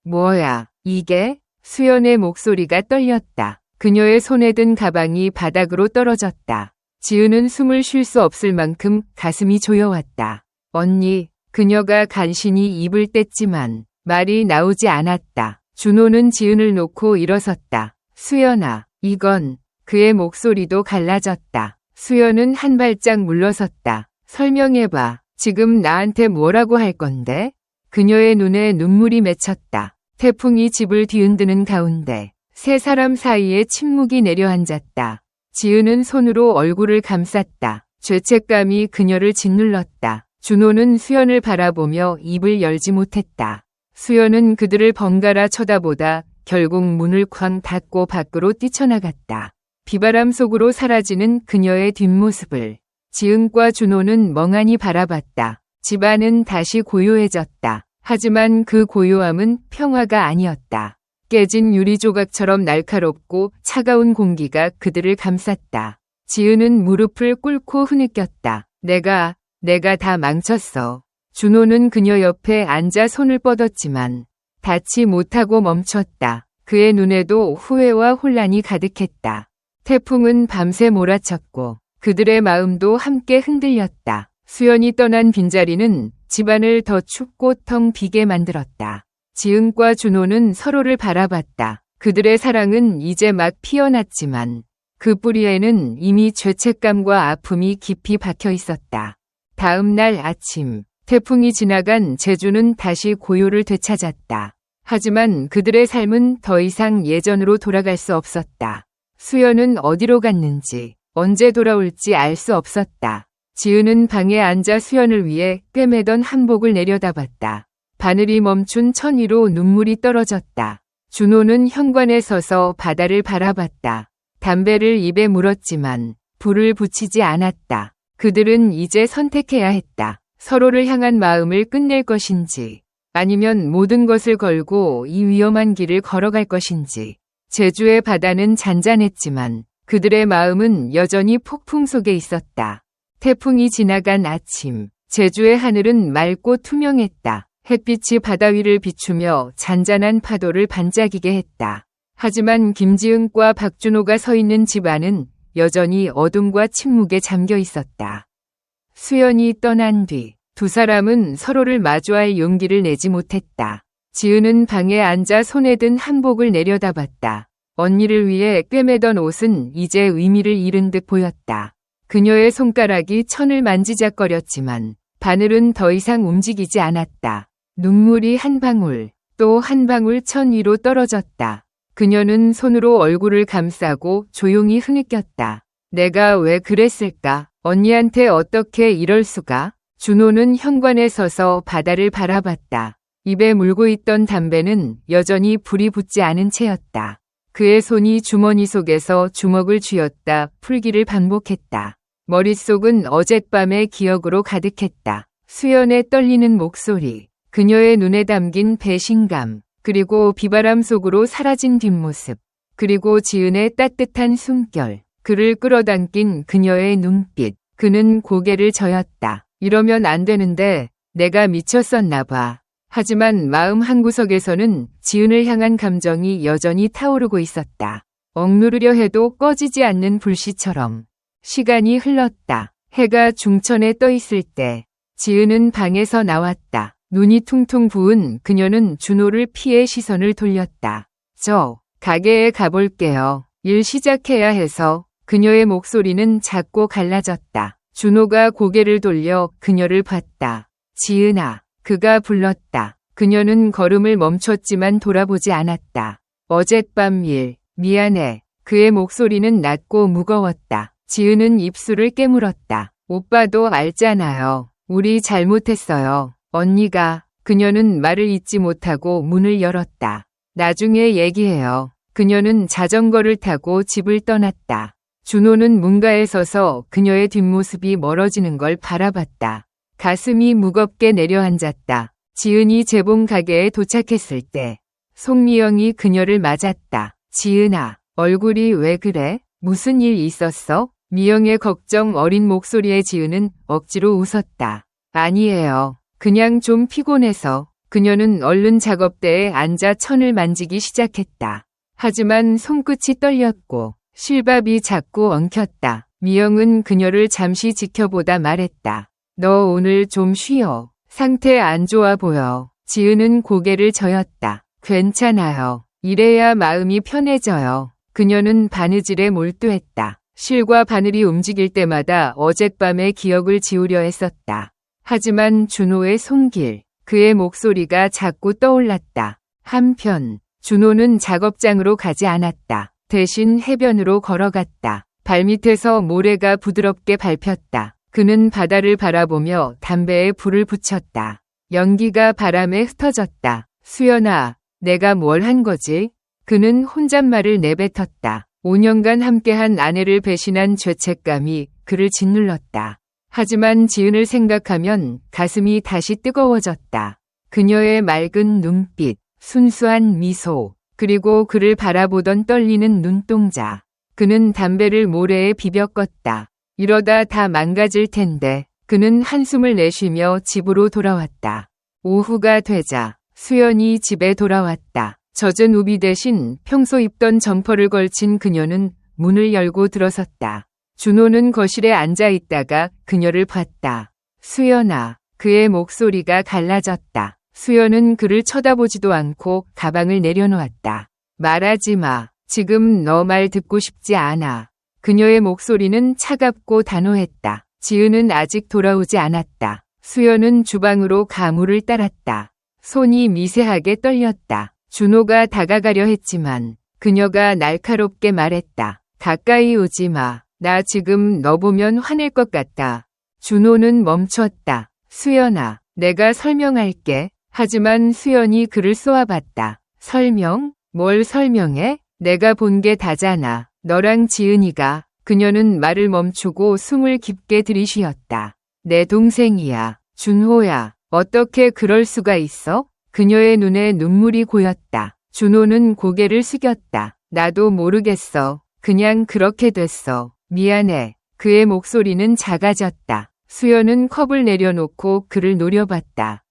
뭐야, 이게? 수연의 목소리가 떨렸다. 그녀의 손에 든 가방이 바닥으로 떨어졌다. 지은은 숨을 쉴 수 없을 만큼 가슴이 조여왔다. 언니, 그녀가 간신히 입을 뗐지만 말이 나오지 않았다. 준호는 지은을 놓고 일어섰다. 수연아, 이건. 그의 목소리도 갈라졌다. 수연은 한 발짝 물러섰다. 설명해봐. 지금 나한테 뭐라고 할 건데? 그녀의 눈에 눈물이 맺혔다. 태풍이 집을 뒤흔드는 가운데 세 사람 사이에 침묵이 내려앉았다. 지은은 손으로 얼굴을 감쌌다. 죄책감이 그녀를 짓눌렀다. 준호는 수연을 바라보며 입을 열지 못했다. 수연은 그들을 번갈아 쳐다보다 결국 문을 쾅 닫고 밖으로 뛰쳐나갔다. 비바람 속으로 사라지는 그녀의 뒷모습을 지은과 준호는 멍하니 바라봤다. 집안은 다시 고요해졌다. 하지만 그 고요함은 평화가 아니었다. 깨진 유리 조각처럼 날카롭고 차가운 공기가 그들을 감쌌다. 지은은 무릎을 꿇고 흐느꼈다. 내가 다 망쳤어. 준호는 그녀 옆에 앉아 손을 뻗었지만 닿지 못하고 멈췄다. 그의 눈에도 후회와 혼란이 가득했다. 태풍은 밤새 몰아쳤고 그들의 마음도 함께 흔들렸다. 수연이 떠난 빈자리는 집안을 더 춥고 텅 비게 만들었다. 지은과 준호는 서로를 바라봤다. 그들의 사랑은 이제 막 피어났지만 그 뿌리에는 이미 죄책감과 아픔이 깊이 박혀 있었다. 다음 날 아침, 태풍이 지나간 제주는 다시 고요를 되찾았다. 하지만 그들의 삶은 더 이상 예전으로 돌아갈 수 없었다. 수연은 어디로 갔는지, 언제 돌아올지 알 수 없었다. 지은은 방에 앉아 수연을 위해 꿰매던 한복을 내려다봤다. 바늘이 멈춘 천 위로 눈물이 떨어졌다. 준호는 현관에 서서 바다를 바라봤다. 담배를 입에 물었지만 불을 붙이지 않았다. 그들은 이제 선택해야 했다. 서로를 향한 마음을 끝낼 것인지 아니면 모든 것을 걸고 이 위험한 길을 걸어갈 것인지. 제주의 바다는 잔잔했지만 그들의 마음은 여전히 폭풍 속에 있었다. 태풍이 지나간 아침, 제주의 하늘은 맑고 투명했다. 햇빛이 바다 위를 비추며 잔잔한 파도를 반짝이게 했다. 하지만 김지은과 박준호가 서 있는 집 안은 여전히 어둠과 침묵에 잠겨 있었다. 수연이 떠난 뒤 두 사람은 서로를 마주할 용기를 내지 못했다. 지은은 방에 앉아 손에 든 한복을 내려다봤다. 언니를 위해 꿰매던 옷은 이제 의미를 잃은 듯 보였다. 그녀의 손가락이 천을 만지작거렸지만 바늘은 더 이상 움직이지 않았다. 눈물이 한 방울, 또 한 방울 천 위로 떨어졌다. 그녀는 손으로 얼굴을 감싸고 조용히 흐느꼈다. 내가 왜 그랬을까? 언니한테 어떻게 이럴 수가? 준호는 현관에 서서 바다를 바라봤다. 입에 물고 있던 담배는 여전히 불이 붙지 않은 채였다. 그의 손이 주머니 속에서 주먹을 쥐었다 풀기를 반복했다. 머릿속은 어젯밤의 기억으로 가득했다. 수연의 떨리는 목소리, 그녀의 눈에 담긴 배신감, 그리고 비바람 속으로 사라진 뒷모습, 그리고 지은의 따뜻한 숨결, 그를 끌어당긴 그녀의 눈빛. 그는 고개를 저었다. 이러면 안 되는데 내가 미쳤었나 봐. 하지만 마음 한구석에서는 지은을 향한 감정이 여전히 타오르고 있었다. 억누르려 해도 꺼지지 않는 불씨처럼. 시간이 흘렀다. 해가 중천에 떠 있을 때 지은은 방에서 나왔다. 눈이 퉁퉁 부은 그녀는 준호를 피해 시선을 돌렸다. 저 가게에 가볼게요. 일 시작해야 해서. 그녀의 목소리는 작고 갈라졌다. 준호가 고개를 돌려 그녀를 봤다. 지은아. 그가 불렀다. 그녀는 걸음을 멈췄지만 돌아보지 않았다. 어젯밤 일, 미안해. 그의 목소리는 낮고 무거웠다. 지은은 입술을 깨물었다. 오빠도 알잖아요. 우리 잘못했어요. 언니가. 그녀는 말을 잇지 못하고 문을 열었다. 나중에 얘기해요. 그녀는 자전거를 타고 집을 떠났다. 준호는 문가에 서서 그녀의 뒷모습이 멀어지는 걸 바라봤다. 가슴이 무겁게 내려앉았다. 지은이 재봉 가게에 도착했을 때 송미영이 그녀를 맞았다. 지은아, 얼굴이 왜 그래? 무슨 일 있었어? 미영의 걱정 어린 목소리에 지은은 억지로 웃었다. 아니에요. 그냥 좀 피곤해서. 그녀는 얼른 작업대에 앉아 천을 만지기 시작했다. 하지만 손끝이 떨렸고 실밥이 자꾸 엉켰다. 미영은 그녀를 잠시 지켜보다 말했다. 너 오늘 좀 쉬어. 상태 안 좋아 보여. 지은은 고개를 저었다. 괜찮아요. 이래야 마음이 편해져요. 그녀는 바느질에 몰두했다. 실과 바늘이 움직일 때마다 어젯밤의 기억을 지우려 했었다. 하지만 준호의 손길, 그의 목소리가 자꾸 떠올랐다. 한편 준호는 작업장으로 가지 않았다. 대신 해변으로 걸어갔다. 발밑에서 모래가 부드럽게 밟혔다. 그는 바다를 바라보며 담배에 불을 붙였다. 연기가 바람에 흩어졌다. 수연아, 내가 뭘 한 거지? 그는 혼잣말을 내뱉었다. 5년간 함께한 아내를 배신한 죄책감이 그를 짓눌렀다. 하지만 지은을 생각하면 가슴이 다시 뜨거워졌다. 그녀의 맑은 눈빛, 순수한 미소, 그리고 그를 바라보던 떨리는 눈동자. 그는 담배를 모래에 비벼 껐다. 이러다 다 망가질 텐데. 그는 한숨을 내쉬며 집으로 돌아왔다. 오후가 되자 수연이 집에 돌아왔다. 젖은 우비 대신 평소 입던 점퍼를 걸친 그녀는 문을 열고 들어섰다. 준호는 거실에 앉아 있다가 그녀를 봤다. 수연아. 그의 목소리가 갈라졌다. 수연은 그를 쳐다보지도 않고 가방을 내려놓았다. 말하지 마. 지금 너 말 듣고 싶지 않아. 그녀의 목소리는 차갑고 단호했다. 지은은 아직 돌아오지 않았다. 수연은 주방으로 가무를 따랐다. 손이 미세하게 떨렸다. 준호가 다가가려 했지만 그녀가 날카롭게 말했다. 가까이 오지 마. 나 지금 너 보면 화낼 것 같다. 준호는 멈췄다. 수연아, 내가 설명할게. 하지만 수연이 그를 쏘아봤다. 설명? 뭘 설명해? 내가 본 게 다잖아. 너랑 지은이가. 그녀는 말을 멈추고 숨을 깊게 들이쉬었다. 내 동생이야. 준호야. 어떻게 그럴 수가 있어? 그녀의 눈에 눈물이 고였다. 준호는 고개를 숙였다. 나도 모르겠어. 그냥 그렇게 됐어. 미안해. 그의 목소리는 작아졌다. 수연은 컵을 내려놓고 그를 노려봤다.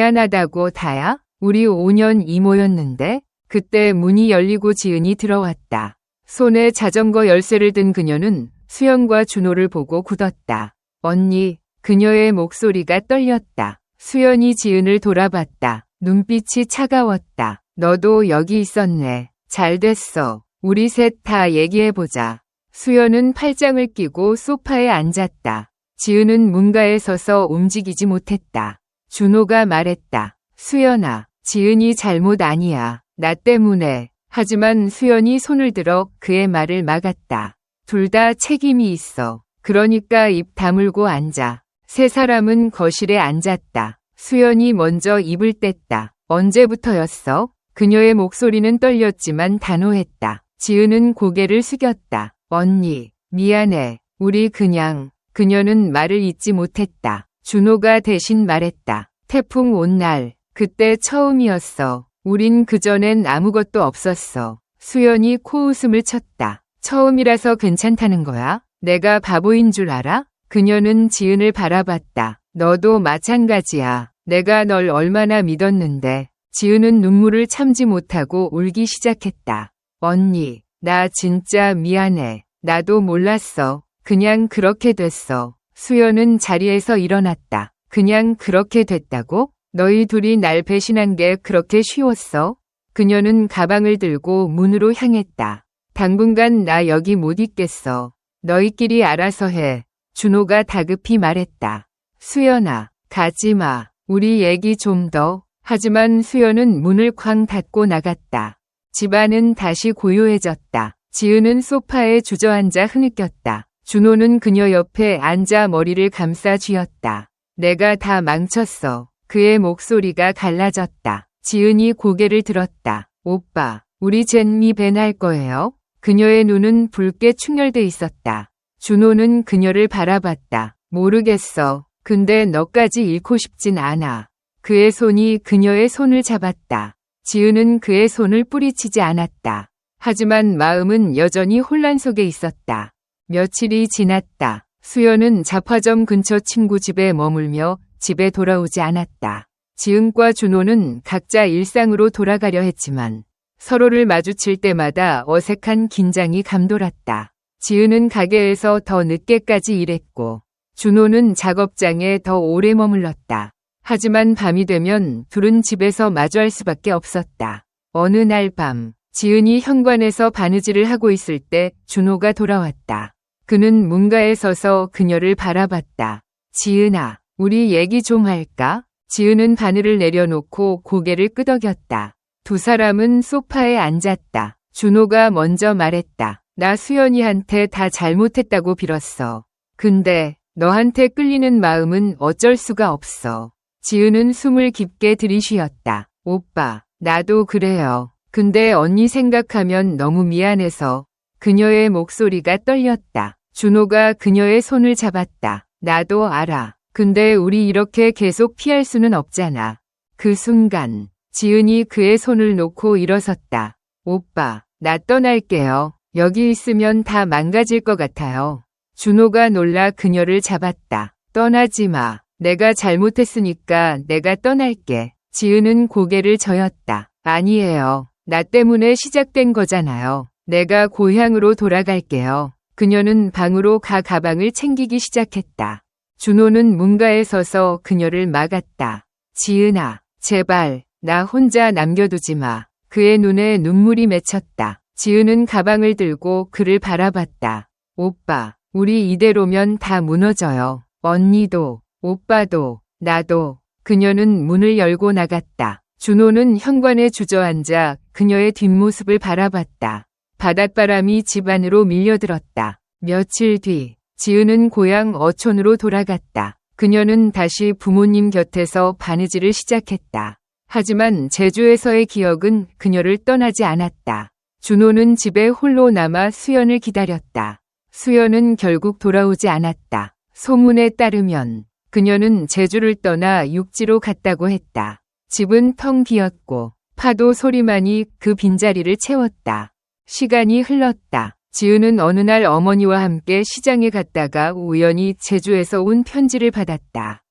미안하다고 다야? 우리 5년 이모였는데? 그때 문이 열리고 지은이 들어왔다. 손에 자전거 열쇠를 든 그녀는 수연과 준호를 보고 굳었다. 언니. 그녀의 목소리가 떨렸다. 수연이 지은을 돌아봤다. 눈빛이 차가웠다. 너도 여기 있었네. 잘 됐어. 우리 셋 다 얘기해보자. 수연은 팔짱을 끼고 소파에 앉았다. 지은은 문가에 서서 움직이지 못했다. 준호가 말했다. 수연아, 지은이 잘못 아니야. 나 때문에. 하지만 수연이 손을 들어 그의 말을 막았다. 둘 다 책임이 있어. 그러니까 입 다물고 앉아. 세 사람은 거실에 앉았다. 수연이 먼저 입을 뗐다. 언제부터였어? 그녀의 목소리는 떨렸지만 단호했다. 지은은 고개를 숙였다. 언니, 미안해. 우리 그냥. 그녀는 말을 잇지 못했다. 준호가 대신 말했다. 태풍 온 날. 그때 처음이었어. 우린 그전엔 아무것도 없었어. 수연이 코웃음을 쳤다. 처음이라서 괜찮다는 거야? 내가 바보인 줄 알아? 그녀는 지은을 바라봤다. 너도 마찬가지야. 내가 널 얼마나 믿었는데. 지은은 눈물을 참지 못하고 울기 시작했다. 언니, 나 진짜 미안해. 나도 몰랐어. 그냥 그렇게 됐어. 수연은 자리에서 일어났다. 그냥 그렇게 됐다고? 너희 둘이 날 배신한 게 그렇게 쉬웠어? 그녀는 가방을 들고 문으로 향했다. 당분간 나 여기 못 있겠어. 너희끼리 알아서 해. 준호가 다급히 말했다. 수연아, 가지 마. 우리 얘기 좀 더. 하지만 수연은 문을 쾅 닫고 나갔다. 집안은 다시 고요해졌다. 지은은 소파에 주저앉아 흐느꼈다. 준호는 그녀 옆에 앉아 머리를 감싸 쥐었다. 내가 다 망쳤어. 그의 목소리가 갈라졌다. 지은이 고개를 들었다. 오빠, 우리 젠미 밴 할 거예요? 그녀의 눈은 붉게 충혈돼 있었다. 준호는 그녀를 바라봤다. 모르겠어. 근데 너까지 잃고 싶진 않아. 그의 손이 그녀의 손을 잡았다. 지은은 그의 손을 뿌리치지 않았다. 하지만 마음은 여전히 혼란 속에 있었다. 며칠이 지났다. 수연은 잡화점 근처 친구 집에 머물며 집에 돌아오지 않았다. 지은과 준호는 각자 일상으로 돌아가려 했지만 서로를 마주칠 때마다 어색한 긴장이 감돌았다. 지은은 가게에서 더 늦게까지 일했고 준호는 작업장에 더 오래 머물렀다. 하지만 밤이 되면 둘은 집에서 마주할 수밖에 없었다. 어느 날 밤, 지은이 현관에서 바느질을 하고 있을 때 준호가 돌아왔다. 그는 문가에 서서 그녀를 바라봤다. 지은아, 우리 얘기 좀 할까? 지은은 바늘을 내려놓고 고개를 끄덕였다. 두 사람은 소파에 앉았다. 준호가 먼저 말했다. 나 수연이한테 다 잘못했다고 빌었어. 근데 너한테 끌리는 마음은 어쩔 수가 없어. 지은은 숨을 깊게 들이쉬었다. 오빠, 나도 그래요. 근데 언니 생각하면 너무 미안해서. 그녀의 목소리가 떨렸다. 준호가 그녀의 손을 잡았다. 나도 알아. 근데 우리 이렇게 계속 피할 수는 없잖아. 그 순간 지은이 그의 손을 놓고 일어섰다. 오빠, 나 떠날게요. 여기 있으면 다 망가질 것 같아요. 준호가 놀라 그녀를 잡았다. 떠나지 마. 내가 잘못했으니까 내가 떠날게. 지은은 고개를 저었다. 아니에요. 나 때문에 시작된 거잖아요. 내가 고향으로 돌아갈게요. 그녀는 방으로 가방을 챙기기 시작했다. 준호는 문가에 서서 그녀를 막았다. 지은아, 제발, 나 혼자 남겨두지 마. 그의 눈에 눈물이 맺혔다. 지은은 가방을 들고 그를 바라봤다. 오빠, 우리 이대로면 다 무너져요. 언니도, 오빠도, 나도. 그녀는 문을 열고 나갔다. 준호는 현관에 주저앉아 그녀의 뒷모습을 바라봤다. 바닷바람이 집 안으로 밀려들었다. 며칠 뒤, 지은은 고향 어촌으로 돌아갔다. 그녀는 다시 부모님 곁에서 바느질을 시작했다. 하지만 제주에서의 기억은 그녀를 떠나지 않았다. 준호는 집에 홀로 남아 수연을 기다렸다. 수연은 결국 돌아오지 않았다. 소문에 따르면 그녀는 제주를 떠나 육지로 갔다고 했다. 집은 텅 비었고 파도 소리만이 그 빈자리를 채웠다. 시간이 흘렀다. 지은은 어느 날 어머니와 함께 시장에 갔다가 우연히 제주에서 온 편지를 받았다.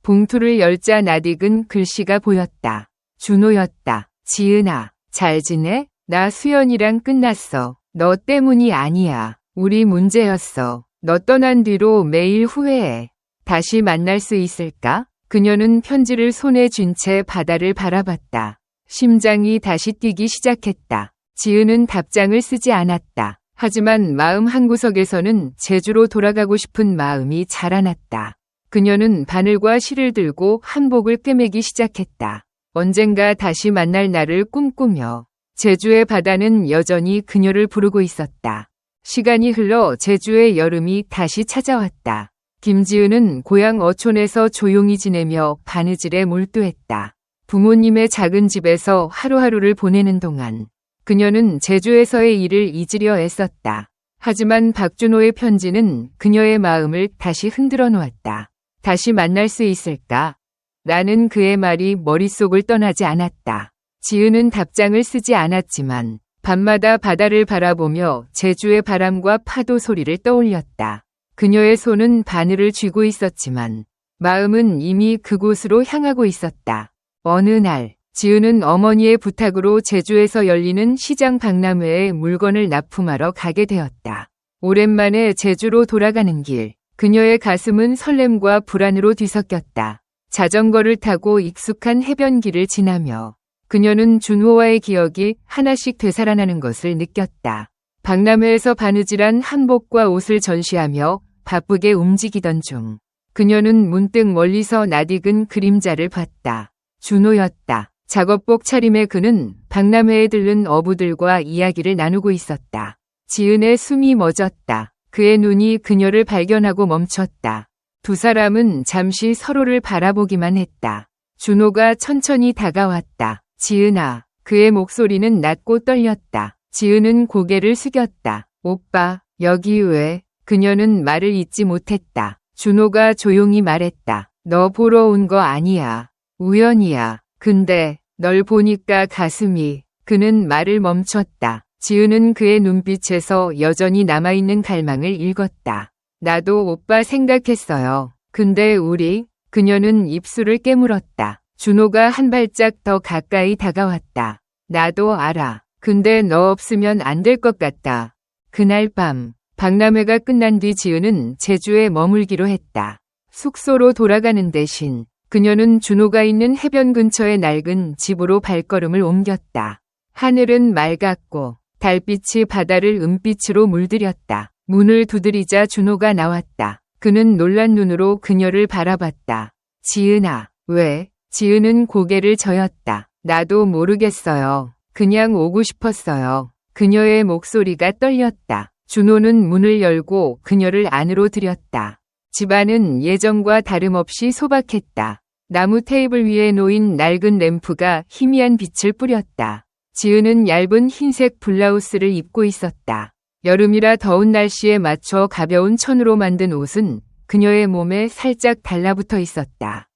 봉투를 열자 낯익은 글씨가 보였다. 준호였다. 지은아, 잘 지내? 나 수연이랑 끝났어. 너 때문이 아니야. 우리 문제였어. 너 떠난 뒤로 매일 후회해. 다시 만날 수 있을까? 그녀는 편지를 손에 쥔 채 바다를 바라봤다. 심장이 다시 뛰기 시작했다. 지은은 답장을 쓰지 않았다. 하지만 마음 한구석에서는 제주로 돌아가고 싶은 마음이 자라났다. 그녀는 바늘과 실을 들고 한복을 꿰매기 시작했다. 언젠가 다시 만날 날을 꿈꾸며 제주의 바다는 여전히 그녀를 부르고 있었다. 시간이 흘러 제주의 여름이 다시 찾아왔다. 김지은은 고향 어촌에서 조용히 지내며 바느질에 몰두했다. 부모님의 작은 집에서 하루하루를 보내는 동안 그녀는 제주에서의 일을 잊으려 애썼다. 하지만 박준호의 편지는 그녀의 마음을 다시 흔들어 놓았다. 다시 만날 수 있을까? 라는 그의 말이 머릿속을 떠나지 않았다. 지은은 답장을 쓰지 않았지만 밤마다 바다를 바라보며 제주의 바람과 파도 소리를 떠올렸다. 그녀의 손은 바늘을 쥐고 있었지만 마음은 이미 그곳으로 향하고 있었다. 어느 날 지은은 어머니의 부탁으로 제주에서 열리는 시장 박람회에 물건을 납품하러 가게 되었다. 오랜만에 제주로 돌아가는 길, 그녀의 가슴은 설렘과 불안으로 뒤섞였다. 자전거를 타고 익숙한 해변길을 지나며 그녀는 준호와의 기억이 하나씩 되살아나는 것을 느꼈다. 박람회에서 바느질한 한복과 옷을 전시하며 바쁘게 움직이던 중 그녀는 문득 멀리서 낯익은 그림자를 봤다. 준호였다. 작업복 차림의 그는 박람회에 들른 어부들과 이야기를 나누고 있었다. 지은의 숨이 멎었다. 그의 눈이 그녀를 발견하고 멈췄다. 두 사람은 잠시 서로를 바라보기만 했다. 준호가 천천히 다가왔다. 지은아. 그의 목소리는 낮고 떨렸다. 지은은 고개를 숙였다. 오빠, 여기 왜? 그녀는 말을 잇지 못했다. 준호가 조용히 말했다. 너 보러 온 거 아니야. 우연이야. 근데 널 보니까 가슴이. 그는 말을 멈췄다. 지은은 그의 눈빛에서 여전히 남아있는 갈망을 읽었다. 나도 오빠 생각했어요. 근데 우리? 그녀는 입술을 깨물었다. 준호가 한 발짝 더 가까이 다가왔다. 나도 알아. 근데 너 없으면 안 될 것 같다. 그날 밤, 박람회가 끝난 뒤 지은은 제주에 머물기로 했다. 숙소로 돌아가는 대신 그녀는 준호가 있는 해변 근처의 낡은 집으로 발걸음을 옮겼다. 하늘은 맑았고 달빛이 바다를 은빛으로 물들였다. 문을 두드리자 준호가 나왔다. 그는 놀란 눈으로 그녀를 바라봤다. 지은아, 왜? 지은은 고개를 저었다. 나도 모르겠어요. 그냥 오고 싶었어요. 그녀의 목소리가 떨렸다. 준호는 문을 열고 그녀를 안으로 들였다. 집안은 예전과 다름없이 소박했다. 나무 테이블 위에 놓인 낡은 램프가 희미한 빛을 뿌렸다. 지은은 얇은 흰색 블라우스를 입고 있었다. 여름이라 더운 날씨에 맞춰 가벼운 천으로 만든 옷은 그녀의 몸에 살짝 달라붙어 있었다.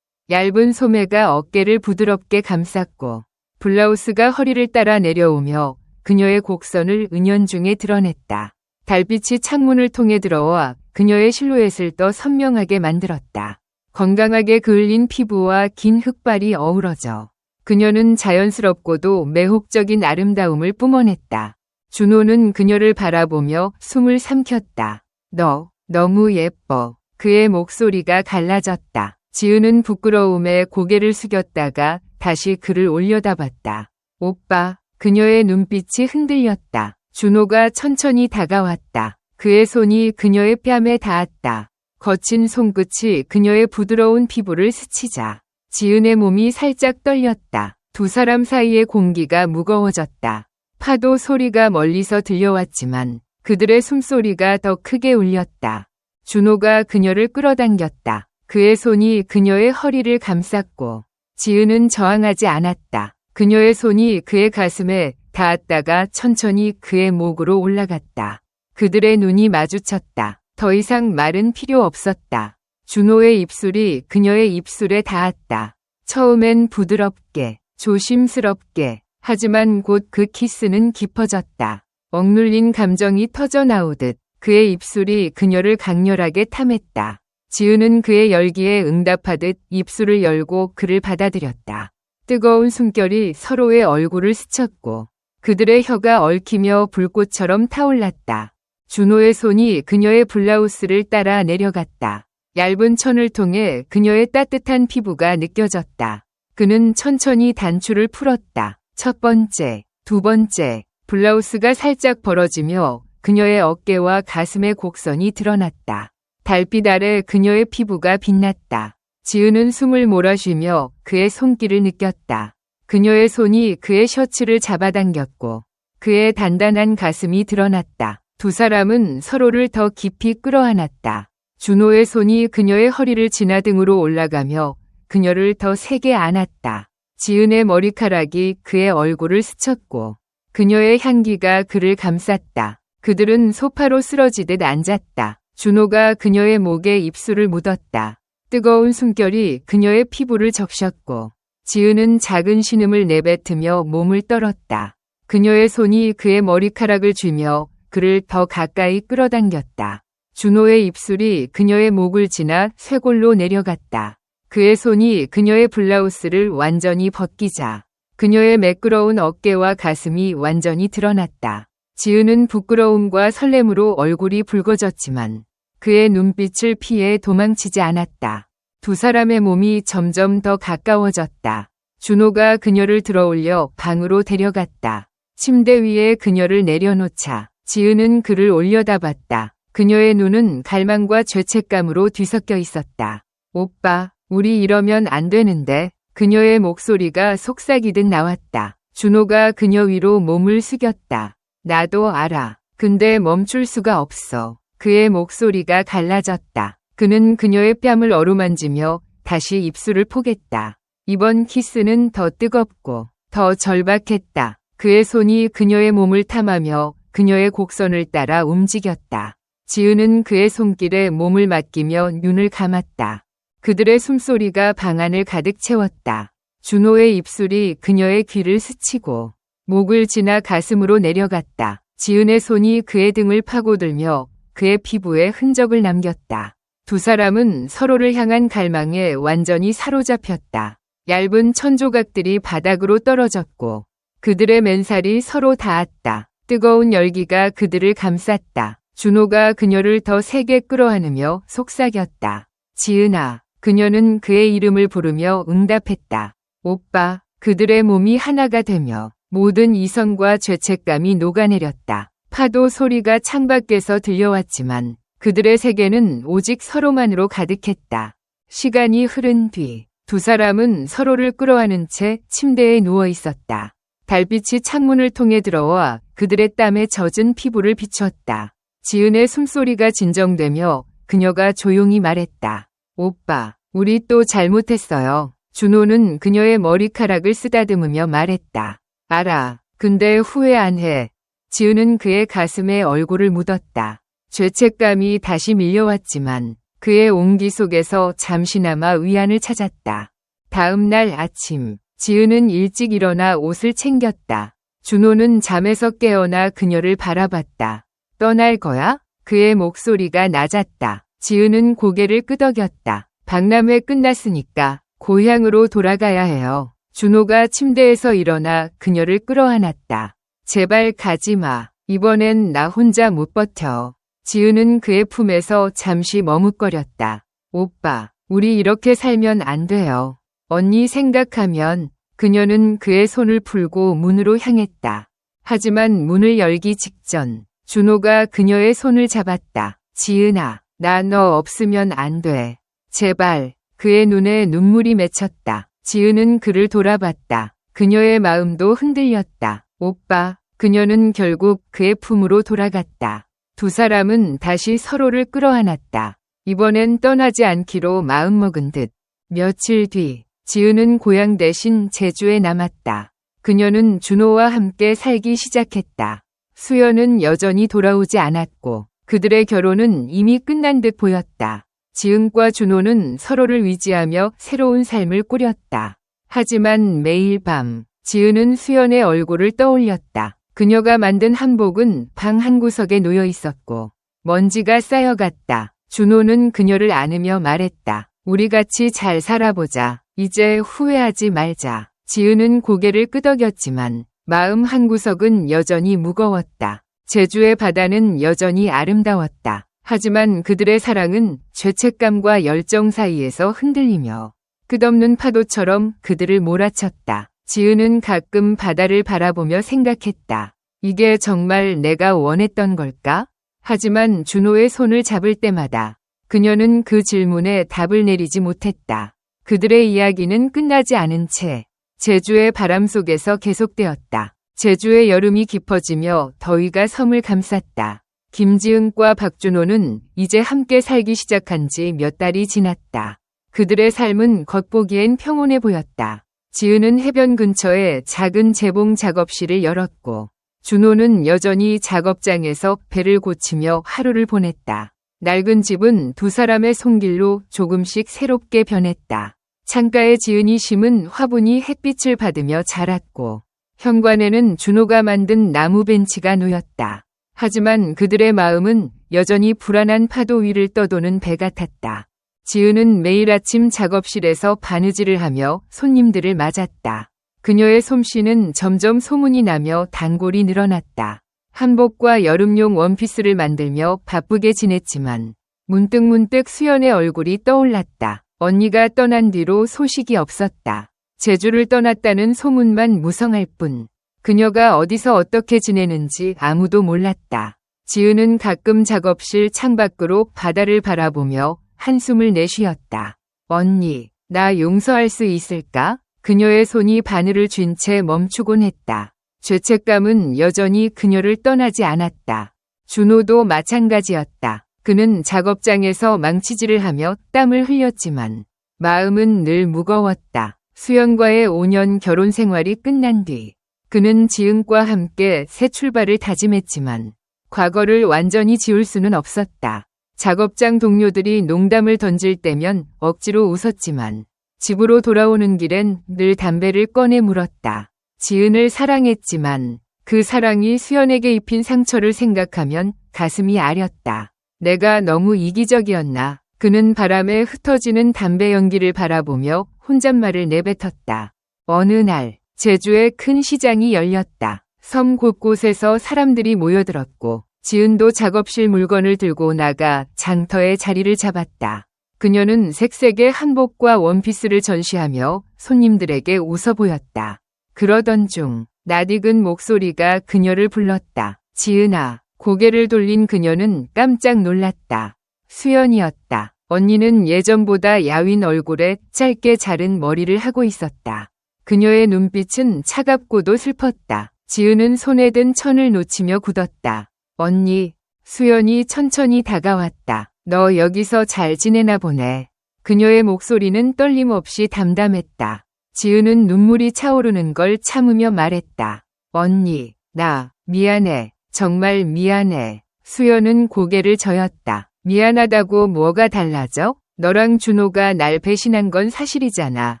얇은 소매가 어깨를 부드럽게 감쌌고 블라우스가 허리를 따라 내려오며 그녀의 곡선을 은연중에 드러냈다. 달빛이 창문을 통해 들어와 그녀의 실루엣을 더 선명하게 만들었다. 건강하게 그을린 피부와 긴 흑발이 어우러져 그녀는 자연스럽고도 매혹적인 아름다움을 뿜어냈다. 준호는 그녀를 바라보며 숨을 삼켰다. 너, 너무 예뻐. 그의 목소리가 갈라졌다. 지은은 부끄러움에 고개를 숙였다가 다시 그를 올려다봤다. 오빠, 그녀의 눈빛이 흔들렸다. 준호가 천천히 다가왔다. 그의 손이 그녀의 뺨에 닿았다. 거친 손끝이 그녀의 부드러운 피부를 스치자 지은의 몸이 살짝 떨렸다. 두 사람 사이의 공기가 무거워졌다. 파도 소리가 멀리서 들려왔지만 그들의 숨소리가 더 크게 울렸다. 준호가 그녀를 끌어당겼다. 그의 손이 그녀의 허리를 감쌌고 지은은 저항하지 않았다. 그녀의 손이 그의 가슴에 닿았다가 천천히 그의 목으로 올라갔다. 그들의 눈이 마주쳤다. 더 이상 말은 필요 없었다. 준호의 입술이 그녀의 입술에 닿았다. 처음엔 부드럽게, 조심스럽게, 하지만 곧 그 키스는 깊어졌다. 억눌린 감정이 터져나오듯 그의 입술이 그녀를 강렬하게 탐했다. 지은은 그의 열기에 응답하듯 입술을 열고 그를 받아들였다. 뜨거운 숨결이 서로의 얼굴을 스쳤고 그들의 혀가 얽히며 불꽃처럼 타올랐다. 준호의 손이 그녀의 블라우스를 따라 내려갔다. 얇은 천을 통해 그녀의 따뜻한 피부가 느껴졌다. 그는 천천히 단추를 풀었다. 첫 번째, 두 번째, 블라우스가 살짝 벌어지며 그녀의 어깨와 가슴의 곡선이 드러났다. 달빛 아래 그녀의 피부가 빛났다. 지은은 숨을 몰아쉬며 그의 손길을 느꼈다. 그녀의 손이 그의 셔츠를 잡아당겼고 그의 단단한 가슴이 드러났다. 두 사람은 서로를 더 깊이 끌어안았다. 준호의 손이 그녀의 허리를 지나 등으로 올라가며 그녀를 더 세게 안았다. 지은의 머리카락이 그의 얼굴을 스쳤고 그녀의 향기가 그를 감쌌다. 그들은 소파로 쓰러지듯 앉았다. 준호가 그녀의 목에 입술을 묻었다. 뜨거운 숨결이 그녀의 피부를 적셨고 지은은 작은 신음을 내뱉으며 몸을 떨었다. 그녀의 손이 그의 머리카락을 쥐며 그를 더 가까이 끌어당겼다. 준호의 입술이 그녀의 목을 지나 쇄골로 내려갔다. 그의 손이 그녀의 블라우스를 완전히 벗기자 그녀의 매끄러운 어깨와 가슴이 완전히 드러났다. 지은은 부끄러움과 설렘으로 얼굴이 붉어졌지만 그의 눈빛을 피해 도망치지 않았다. 두 사람의 몸이 점점 더 가까워졌다. 준호가 그녀를 들어올려 방으로 데려갔다. 침대 위에 그녀를 내려놓자 지은은 그를 올려다봤다. 그녀의 눈은 갈망과 죄책감으로 뒤섞여 있었다. 오빠, 우리 이러면 안 되는데. 그녀의 목소리가 속삭이듯 나왔다. 준호가 그녀 위로 몸을 숙였다. 나도 알아. 근데 멈출 수가 없어. 그의 목소리가 갈라졌다. 그는 그녀의 뺨을 어루만지며 다시 입술을 포겠다. 이번 키스는 더 뜨겁고 더 절박했다. 그의 손이 그녀의 몸을 탐하며 그녀의 곡선을 따라 움직였다. 지은은 그의 손길에 몸을 맡기며 눈을 감았다. 그들의 숨소리가 방 안을 가득 채웠다. 준호의 입술이 그녀의 귀를 스치고 목을 지나 가슴으로 내려갔다. 지은의 손이 그의 등을 파고들며 그의 피부에 흔적을 남겼다. 두 사람은 서로를 향한 갈망에 완전히 사로잡혔다. 얇은 천조각들이 바닥으로 떨어졌고 그들의 맨살이 서로 닿았다. 뜨거운 열기가 그들을 감쌌다. 준호가 그녀를 더 세게 끌어안으며 속삭였다. 지은아. 그녀는 그의 이름을 부르며 응답했다. 오빠. 그들의 몸이 하나가 되며 모든 이성과 죄책감이 녹아내렸다. 파도 소리가 창밖에서 들려왔지만 그들의 세계는 오직 서로만으로 가득했다. 시간이 흐른 뒤 두 사람은 서로를 끌어안은 채 침대에 누워 있었다. 달빛이 창문을 통해 들어와 그들의 땀에 젖은 피부를 비췄다. 지은의 숨소리가 진정되며 그녀가 조용히 말했다. 오빠, 우리 또 잘못했어요. 준호는 그녀의 머리카락을 쓰다듬으며 말했다. 알아. 근데 후회 안 해. 지은은 그의 가슴에 얼굴을 묻었다. 죄책감이 다시 밀려왔지만 그의 온기 속에서 잠시나마 위안을 찾았다. 다음 날 아침, 지은은 일찍 일어나 옷을 챙겼다. 준호는 잠에서 깨어나 그녀를 바라봤다. 떠날 거야? 그의 목소리가 낮았다. 지은은 고개를 끄덕였다. 박람회 끝났으니까 고향으로 돌아가야 해요. 준호가 침대에서 일어나 그녀를 끌어안았다. 제발 가지 마. 이번엔 나 혼자 못 버텨. 지은은 그의 품에서 잠시 머뭇거렸다. 오빠, 우리 이렇게 살면 안 돼요. 언니 생각하면. 그녀는 그의 손을 풀고 문으로 향했다. 하지만 문을 열기 직전 준호가 그녀의 손을 잡았다. 지은아, 나 너 없으면 안 돼. 제발. 그의 눈에 눈물이 맺혔다. 지은은 그를 돌아봤다. 그녀의 마음도 흔들렸다. 오빠. 그녀는 결국 그의 품으로 돌아갔다. 두 사람은 다시 서로를 끌어안았다. 이번엔 떠나지 않기로 마음먹은 듯. 며칠 뒤 지은은 고향 대신 제주에 남았다. 그녀는 준호와 함께 살기 시작했다. 수연은 여전히 돌아오지 않았고 그들의 결혼은 이미 끝난 듯 보였다. 지은과 준호는 서로를 위지하며 새로운 삶을 꾸렸다. 하지만 매일 밤 지은은 수연의 얼굴을 떠올렸다. 그녀가 만든 한복은 방 한구석에 놓여 있었고 먼지가 쌓여갔다. 준호는 그녀를 안으며 말했다. 우리 같이 잘 살아보자. 이제 후회하지 말자. 지은은 고개를 끄덕였지만 마음 한구석은 여전히 무거웠다. 제주의 바다는 여전히 아름다웠다. 하지만 그들의 사랑은 죄책감과 열정 사이에서 흔들리며 끝없는 파도처럼 그들을 몰아쳤다. 지은은 가끔 바다를 바라보며 생각했다. 이게 정말 내가 원했던 걸까? 하지만 준호의 손을 잡을 때마다 그녀는 그 질문에 답을 내리지 못했다. 그들의 이야기는 끝나지 않은 채 제주의 바람 속에서 계속되었다. 제주의 여름이 깊어지며 더위가 섬을 감쌌다. 김지은과 박준호는 이제 함께 살기 시작한 지 몇 달이 지났다. 그들의 삶은 겉보기엔 평온해 보였다. 지은은 해변 근처에 작은 재봉 작업실을 열었고 준호는 여전히 작업장에서 배를 고치며 하루를 보냈다. 낡은 집은 두 사람의 손길로 조금씩 새롭게 변했다. 창가에 지은이 심은 화분이 햇빛을 받으며 자랐고 현관에는 준호가 만든 나무 벤치가 놓였다. 하지만 그들의 마음은 여전히 불안한 파도 위를 떠도는 배 같았다. 지은은 매일 아침 작업실에서 바느질을 하며 손님들을 맞았다. 그녀의 솜씨는 점점 소문이 나며 단골이 늘어났다. 한복과 여름용 원피스를 만들며 바쁘게 지냈지만 문득문득 수연의 얼굴이 떠올랐다. 언니가 떠난 뒤로 소식이 없었다. 제주를 떠났다는 소문만 무성할 뿐 그녀가 어디서 어떻게 지내는지 아무도 몰랐다. 지은은 가끔 작업실 창밖으로 바다를 바라보며 한숨을 내쉬었다. 언니, 나 용서할 수 있을까? 그녀의 손이 바늘을 쥔 채 멈추곤 했다. 죄책감은 여전히 그녀를 떠나지 않았다. 준호도 마찬가지였다. 그는 작업장에서 망치질을 하며 땀을 흘렸지만 마음은 늘 무거웠다. 수연과의 5년 결혼 생활이 끝난 뒤 그는 지은과 함께 새 출발을 다짐했지만 과거를 완전히 지울 수는 없었다. 작업장 동료들이 농담을 던질 때면 억지로 웃었지만 집으로 돌아오는 길엔 늘 담배를 꺼내 물었다. 지은을 사랑했지만 그 사랑이 수연에게 입힌 상처를 생각하면 가슴이 아렸다. 내가 너무 이기적이었나? 그는 바람에 흩어지는 담배 연기를 바라보며 혼잣말을 내뱉었다. 어느 날 제주의 큰 시장이 열렸다. 섬 곳곳에서 사람들이 모여들었고 지은도 작업실 물건을 들고 나가 장터에 자리를 잡았다. 그녀는 색색의 한복과 원피스를 전시하며 손님들에게 웃어 보였다. 그러던 중 낯익은 목소리가 그녀를 불렀다. 지은아. 고개를 돌린 그녀는 깜짝 놀랐다. 수연이었다. 언니는 예전보다 야윈 얼굴에 짧게 자른 머리를 하고 있었다. 그녀의 눈빛은 차갑고도 슬펐다. 지은은 손에 든 천을 놓치며 굳었다. 언니. 수연이 천천히 다가왔다. 너 여기서 잘 지내나 보네. 그녀의 목소리는 떨림 없이 담담했다. 지은은 눈물이 차오르는 걸 참으며 말했다. 언니, 나 미안해. 정말 미안해. 수연은 고개를 저었다. 미안하다고 뭐가 달라져? 너랑 준호가 날 배신한 건 사실이잖아.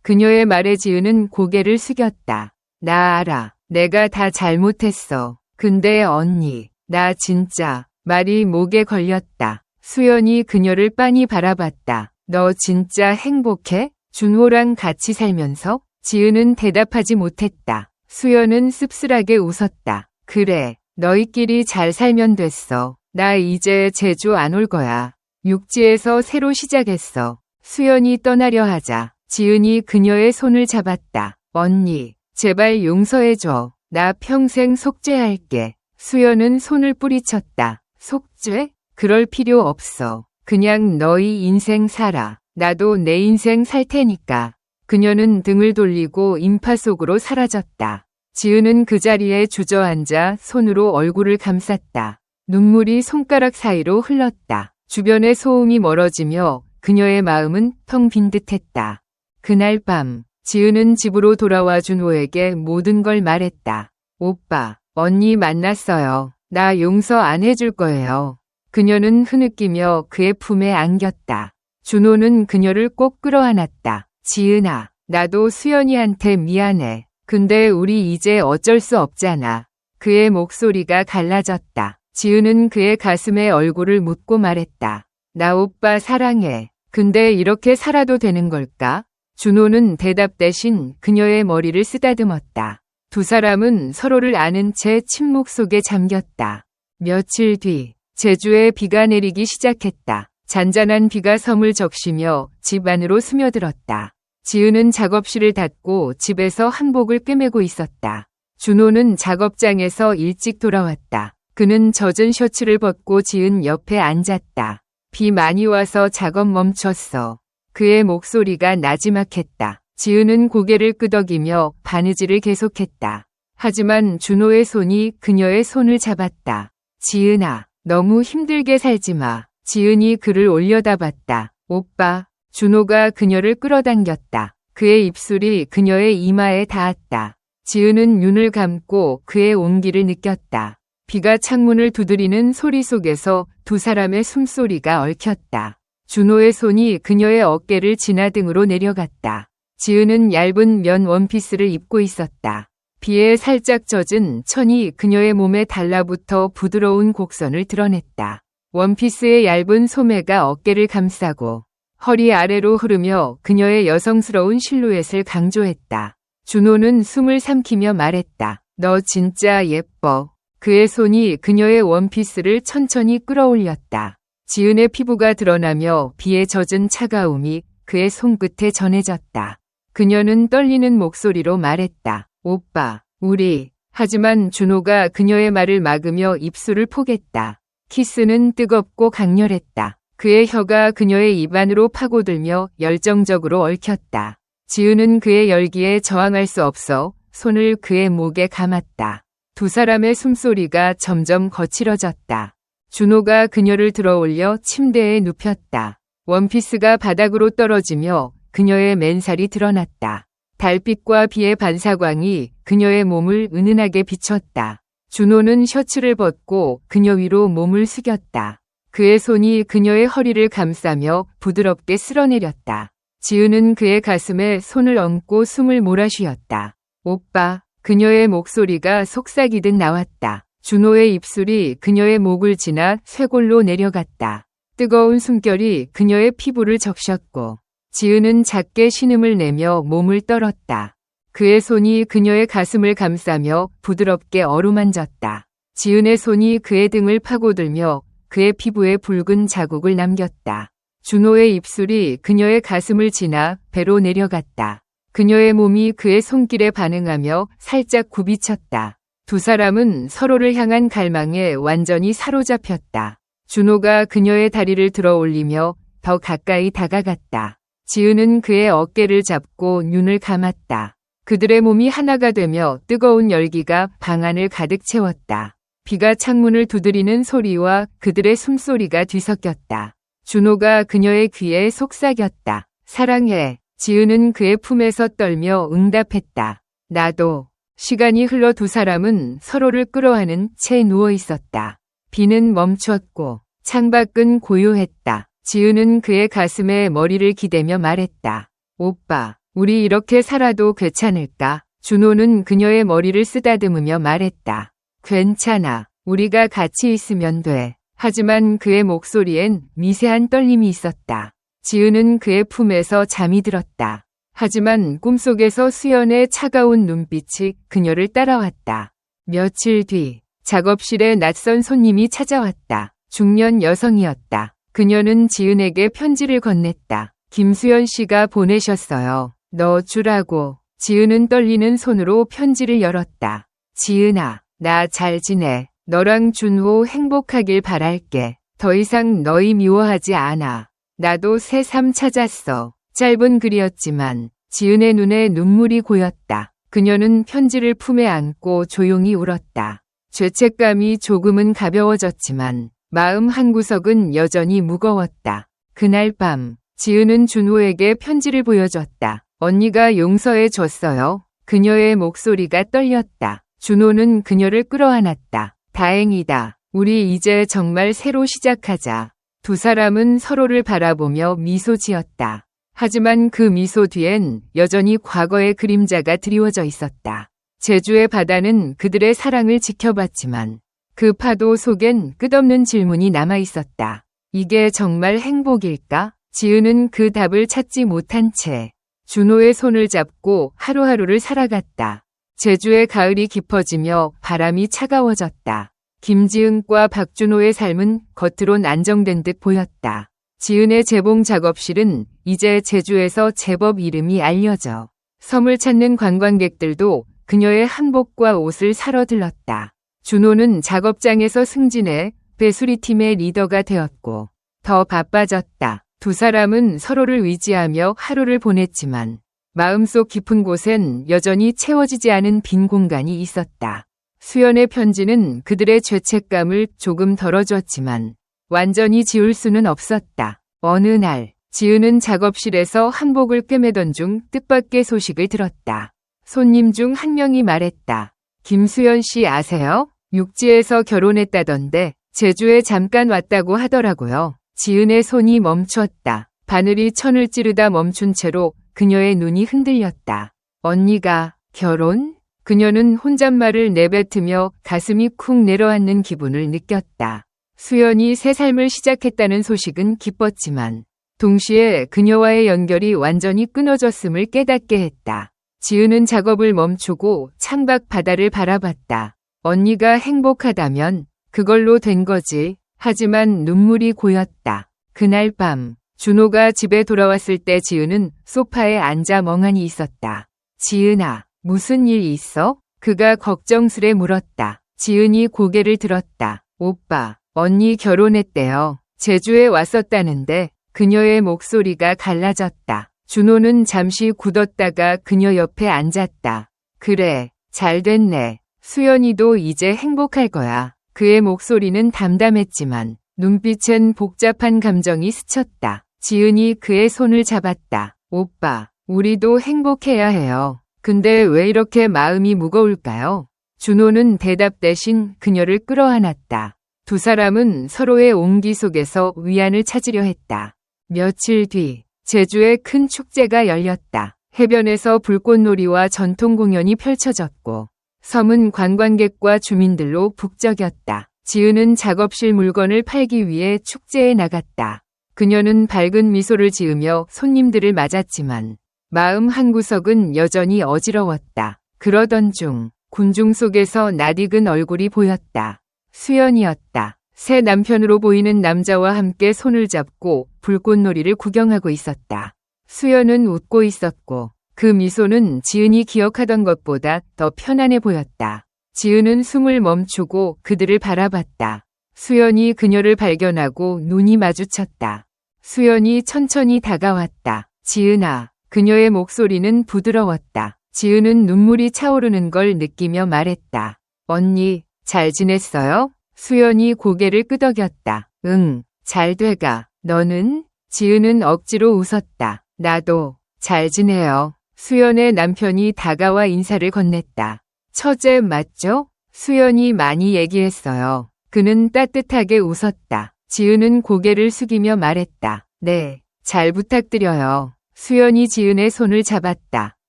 그녀의 말에 지은은 고개를 숙였다. 나 알아. 내가 다 잘못했어. 근데 언니, 나 진짜. 말이 목에 걸렸다. 수연이 그녀를 빤히 바라봤다. 너 진짜 행복해? 준호랑 같이 살면서? 지은은 대답하지 못했다. 수연은 씁쓸하게 웃었다. 그래, 너희끼리 잘 살면 됐어. 나 이제 제주 안 올 거야. 육지에서 새로 시작했어. 수연이 떠나려 하자 지은이 그녀의 손을 잡았다. 언니, 제발 용서해줘. 나 평생 속죄할게. 수연은 손을 뿌리쳤다. 속죄? 그럴 필요 없어. 그냥 너희 인생 살아. 나도 내 인생 살 테니까. 그녀는 등을 돌리고 인파 속으로 사라졌다. 지은은 그 자리에 주저앉아 손으로 얼굴을 감쌌다. 눈물이 손가락 사이로 흘렀다. 주변의 소음이 멀어지며 그녀의 마음은 텅 빈 듯했다. 그날 밤 지은은 집으로 돌아와 준호에게 모든 걸 말했다. 오빠, 언니 만났어요. 나 용서 안 해줄 거예요. 그녀는 흐느끼며 그의 품에 안겼다. 준호는 그녀를 꼭 끌어안았다. 지은아, 나도 수연이한테 미안해. 근데 우리 이제 어쩔 수 없잖아. 그의 목소리가 갈라졌다. 지은은 그의 가슴에 얼굴을 묻고 말했다. 나 오빠 사랑해. 근데 이렇게 살아도 되는 걸까? 준호는 대답 대신 그녀의 머리를 쓰다듬었다. 두 사람은 서로를 아는 채 침묵 속에 잠겼다. 며칠 뒤 제주에 비가 내리기 시작했다. 잔잔한 비가 섬을 적시며 집 안으로 스며들었다. 지은은 작업실을 닫고 집에서 한복을 꿰매고 있었다. 준호는 작업장에서 일찍 돌아왔다. 그는 젖은 셔츠를 벗고 지은 옆에 앉았다. 비 많이 와서 작업 멈췄어. 그의 목소리가 나지막했다. 지은은 고개를 끄덕이며 바느질을 계속했다. 하지만 준호의 손이 그녀의 손을 잡았다. 지은아, 너무 힘들게 살지 마. 지은이 그를 올려다봤다. 오빠. 준호가 그녀를 끌어당겼다. 그의 입술이 그녀의 이마에 닿았다. 지은은 눈을 감고 그의 온기를 느꼈다. 비가 창문을 두드리는 소리 속에서 두 사람의 숨소리가 얽혔다. 준호의 손이 그녀의 어깨를 지나 등으로 내려갔다. 지은은 얇은 면 원피스를 입고 있었다. 비에 살짝 젖은 천이 그녀의 몸에 달라붙어 부드러운 곡선을 드러냈다. 원피스의 얇은 소매가 어깨를 감싸고 허리 아래로 흐르며 그녀의 여성스러운 실루엣을 강조했다. 준호는 숨을 삼키며 말했다. 너 진짜 예뻐. 그의 손이 그녀의 원피스를 천천히 끌어올렸다. 지은의 피부가 드러나며 비에 젖은 차가움이 그의 손끝에 전해졌다. 그녀는 떨리는 목소리로 말했다. 오빠, 우리. 하지만 준호가 그녀의 말을 막으며 입술을 포겠다. 키스는 뜨겁고 강렬했다. 그의 혀가 그녀의 입 안으로 파고들며 열정적으로 얽혔다. 지은은 그의 열기에 저항할 수 없어 손을 그의 목에 감았다. 두 사람의 숨소리가 점점 거칠어졌다. 준호가 그녀를 들어올려 침대에 눕혔다. 원피스가 바닥으로 떨어지며 그녀의 맨살이 드러났다. 달빛과 비의 반사광이 그녀의 몸을 은은하게 비췄다. 준호는 셔츠를 벗고 그녀 위로 몸을 숙였다. 그의 손이 그녀의 허리를 감싸며 부드럽게 쓸어내렸다. 지은은 그의 가슴에 손을 얹고 숨을 몰아쉬었다. 오빠. 그녀의 목소리가 속삭이듯 나왔다. 준호의 입술이 그녀의 목을 지나 쇄골로 내려갔다. 뜨거운 숨결이 그녀의 피부를 적셨고 지은은 작게 신음을 내며 몸을 떨었다. 그의 손이 그녀의 가슴을 감싸며 부드럽게 어루만졌다. 지은의 손이 그의 등을 파고들며 그의 피부에 붉은 자국을 남겼다. 준호의 입술이 그녀의 가슴을 지나 배로 내려갔다. 그녀의 몸이 그의 손길에 반응하며 살짝 굽이쳤다. 두 사람은 서로를 향한 갈망에 완전히 사로잡혔다. 준호가 그녀의 다리를 들어 올리며 더 가까이 다가갔다. 지은은 그의 어깨를 잡고 눈을 감았다. 그들의 몸이 하나가 되며 뜨거운 열기가 방 안을 가득 채웠다. 비가 창문을 두드리는 소리와 그들의 숨소리가 뒤섞였다. 준호가 그녀의 귀에 속삭였다. 사랑해. 지은은 그의 품에서 떨며 응답했다. 나도. 시간이 흘러 두 사람은 서로를 끌어안은 채 누워 있었다. 비는 멈췄고 창밖은 고요했다. 지은은 그의 가슴에 머리를 기대며 말했다. 오빠, 우리 이렇게 살아도 괜찮을까? 준호는 그녀의 머리를 쓰다듬으며 말했다. 괜찮아. 우리가 같이 있으면 돼. 하지만 그의 목소리엔 미세한 떨림이 있었다. 지은은 그의 품에서 잠이 들었다. 하지만 꿈속에서 수연의 차가운 눈빛이 그녀를 따라왔다. 며칠 뒤 작업실에 낯선 손님이 찾아왔다. 중년 여성이었다. 그녀는 지은에게 편지를 건넸다. 김수연 씨가 보내셨어요. 너 주라고. 지은은 떨리는 손으로 편지를 열었다. 지은아, 나 잘 지내. 너랑 준호 행복하길 바랄게. 더 이상 너희 미워하지 않아. 나도 새 삶 찾았어. 짧은 글이었지만 지은의 눈에 눈물이 고였다. 그녀는 편지를 품에 안고 조용히 울었다. 죄책감이 조금은 가벼워졌지만 마음 한구석은 여전히 무거웠다. 그날 밤 지은은 준호에게 편지를 보여줬다. 언니가 용서해 줬어요. 그녀의 목소리가 떨렸다. 준호는 그녀를 끌어안았다. 다행이다. 우리 이제 정말 새로 시작하자. 두 사람은 서로를 바라보며 미소 지었다. 하지만 그 미소 뒤엔 여전히 과거의 그림자가 드리워져 있었다. 제주의 바다는 그들의 사랑을 지켜봤지만 그 파도 속엔 끝없는 질문이 남아 있었다. 이게 정말 행복일까? 지은은 그 답을 찾지 못한 채 준호의 손을 잡고 하루하루를 살아갔다. 제주의 가을이 깊어지며 바람이 차가워졌다. 김지은과 박준호의 삶은 겉으론 안정된 듯 보였다. 지은의 재봉 작업실은 이제 제주에서 제법 이름이 알려져 섬을 찾는 관광객들도 그녀의 한복과 옷을 사러 들렀다. 준호는 작업장에서 승진해 배수리팀의 리더가 되었고 더 바빠졌다. 두 사람은 서로를 의지하며 하루를 보냈지만 마음속 깊은 곳엔 여전히 채워지지 않은 빈 공간이 있었다. 수연의 편지는 그들의 죄책감을 조금 덜어줬지만 완전히 지울 수는 없었다. 어느 날 지은은 작업실에서 한복을 꿰매던 중 뜻밖의 소식을 들었다. 손님 중 한 명이 말했다. 김수연 씨 아세요? 육지에서 결혼했다던데 제주에 잠깐 왔다고 하더라고요. 지은의 손이 멈췄다. 바늘이 천을 찌르다 멈춘 채로 그녀의 눈이 흔들렸다. 언니가 결혼? 그녀는 혼잣말을 내뱉으며 가슴이 쿵 내려앉는 기분을 느꼈다. 수연이 새 삶을 시작했다는 소식은 기뻤지만 동시에 그녀와의 연결이 완전히 끊어졌음을 깨닫게 했다. 지은은 작업을 멈추고 창밖 바다를 바라봤다. 언니가 행복하다면 그걸로 된 거지. 하지만 눈물이 고였다. 그날 밤 준호가 집에 돌아왔을 때 지은은 소파에 앉아 멍하니 있었다. 지은아, 무슨 일 있어? 그가 걱정스레 물었다. 지은이 고개를 들었다. 오빠, 언니 결혼했대요. 제주에 왔었다는데 그녀의 목소리가 갈라졌다. 준호는 잠시 굳었다가 그녀 옆에 앉았다. 그래, 잘 됐네. 수연이도 이제 행복할 거야. 그의 목소리는 담담했지만 눈빛엔 복잡한 감정이 스쳤다. 지은이 그의 손을 잡았다. 오빠, 우리도 행복해야 해요. 근데 왜 이렇게 마음이 무거울까요? 준호는 대답 대신 그녀를 끌어안았다. 두 사람은 서로의 온기 속에서 위안을 찾으려 했다. 며칠 뒤 제주에 큰 축제가 열렸다. 해변에서 불꽃놀이와 전통 공연이 펼쳐졌고 섬은 관광객과 주민들로 북적였다. 지은은 작업실 물건을 팔기 위해 축제에 나갔다. 그녀는 밝은 미소를 지으며 손님들을 맞았지만 마음 한구석은 여전히 어지러웠다. 그러던 중 군중 속에서 낯익은 얼굴이 보였다. 수연이었다. 새 남편으로 보이는 남자와 함께 손을 잡고 불꽃놀이를 구경하고 있었다. 수연은 웃고 있었고 그 미소는 지은이 기억하던 것보다 더 편안해 보였다. 지은은 숨을 멈추고 그들을 바라봤다. 수연이 그녀를 발견하고 눈이 마주쳤다. 수연이 천천히 다가왔다. 지은아. 그녀의 목소리는 부드러웠다. 지은은 눈물이 차오르는 걸 느끼며 말했다. 언니, 잘 지냈어요? 수연이 고개를 끄덕였다. 응, 잘 돼가. 너는? 지은은 억지로 웃었다. 나도 잘 지내요. 수연의 남편이 다가와 인사를 건넸다. 처제 맞죠? 수연이 많이 얘기했어요. 그는 따뜻하게 웃었다. 지은은 고개를 숙이며 말했다. 네, 잘 부탁드려요. 수연이 지은의 손을 잡았다.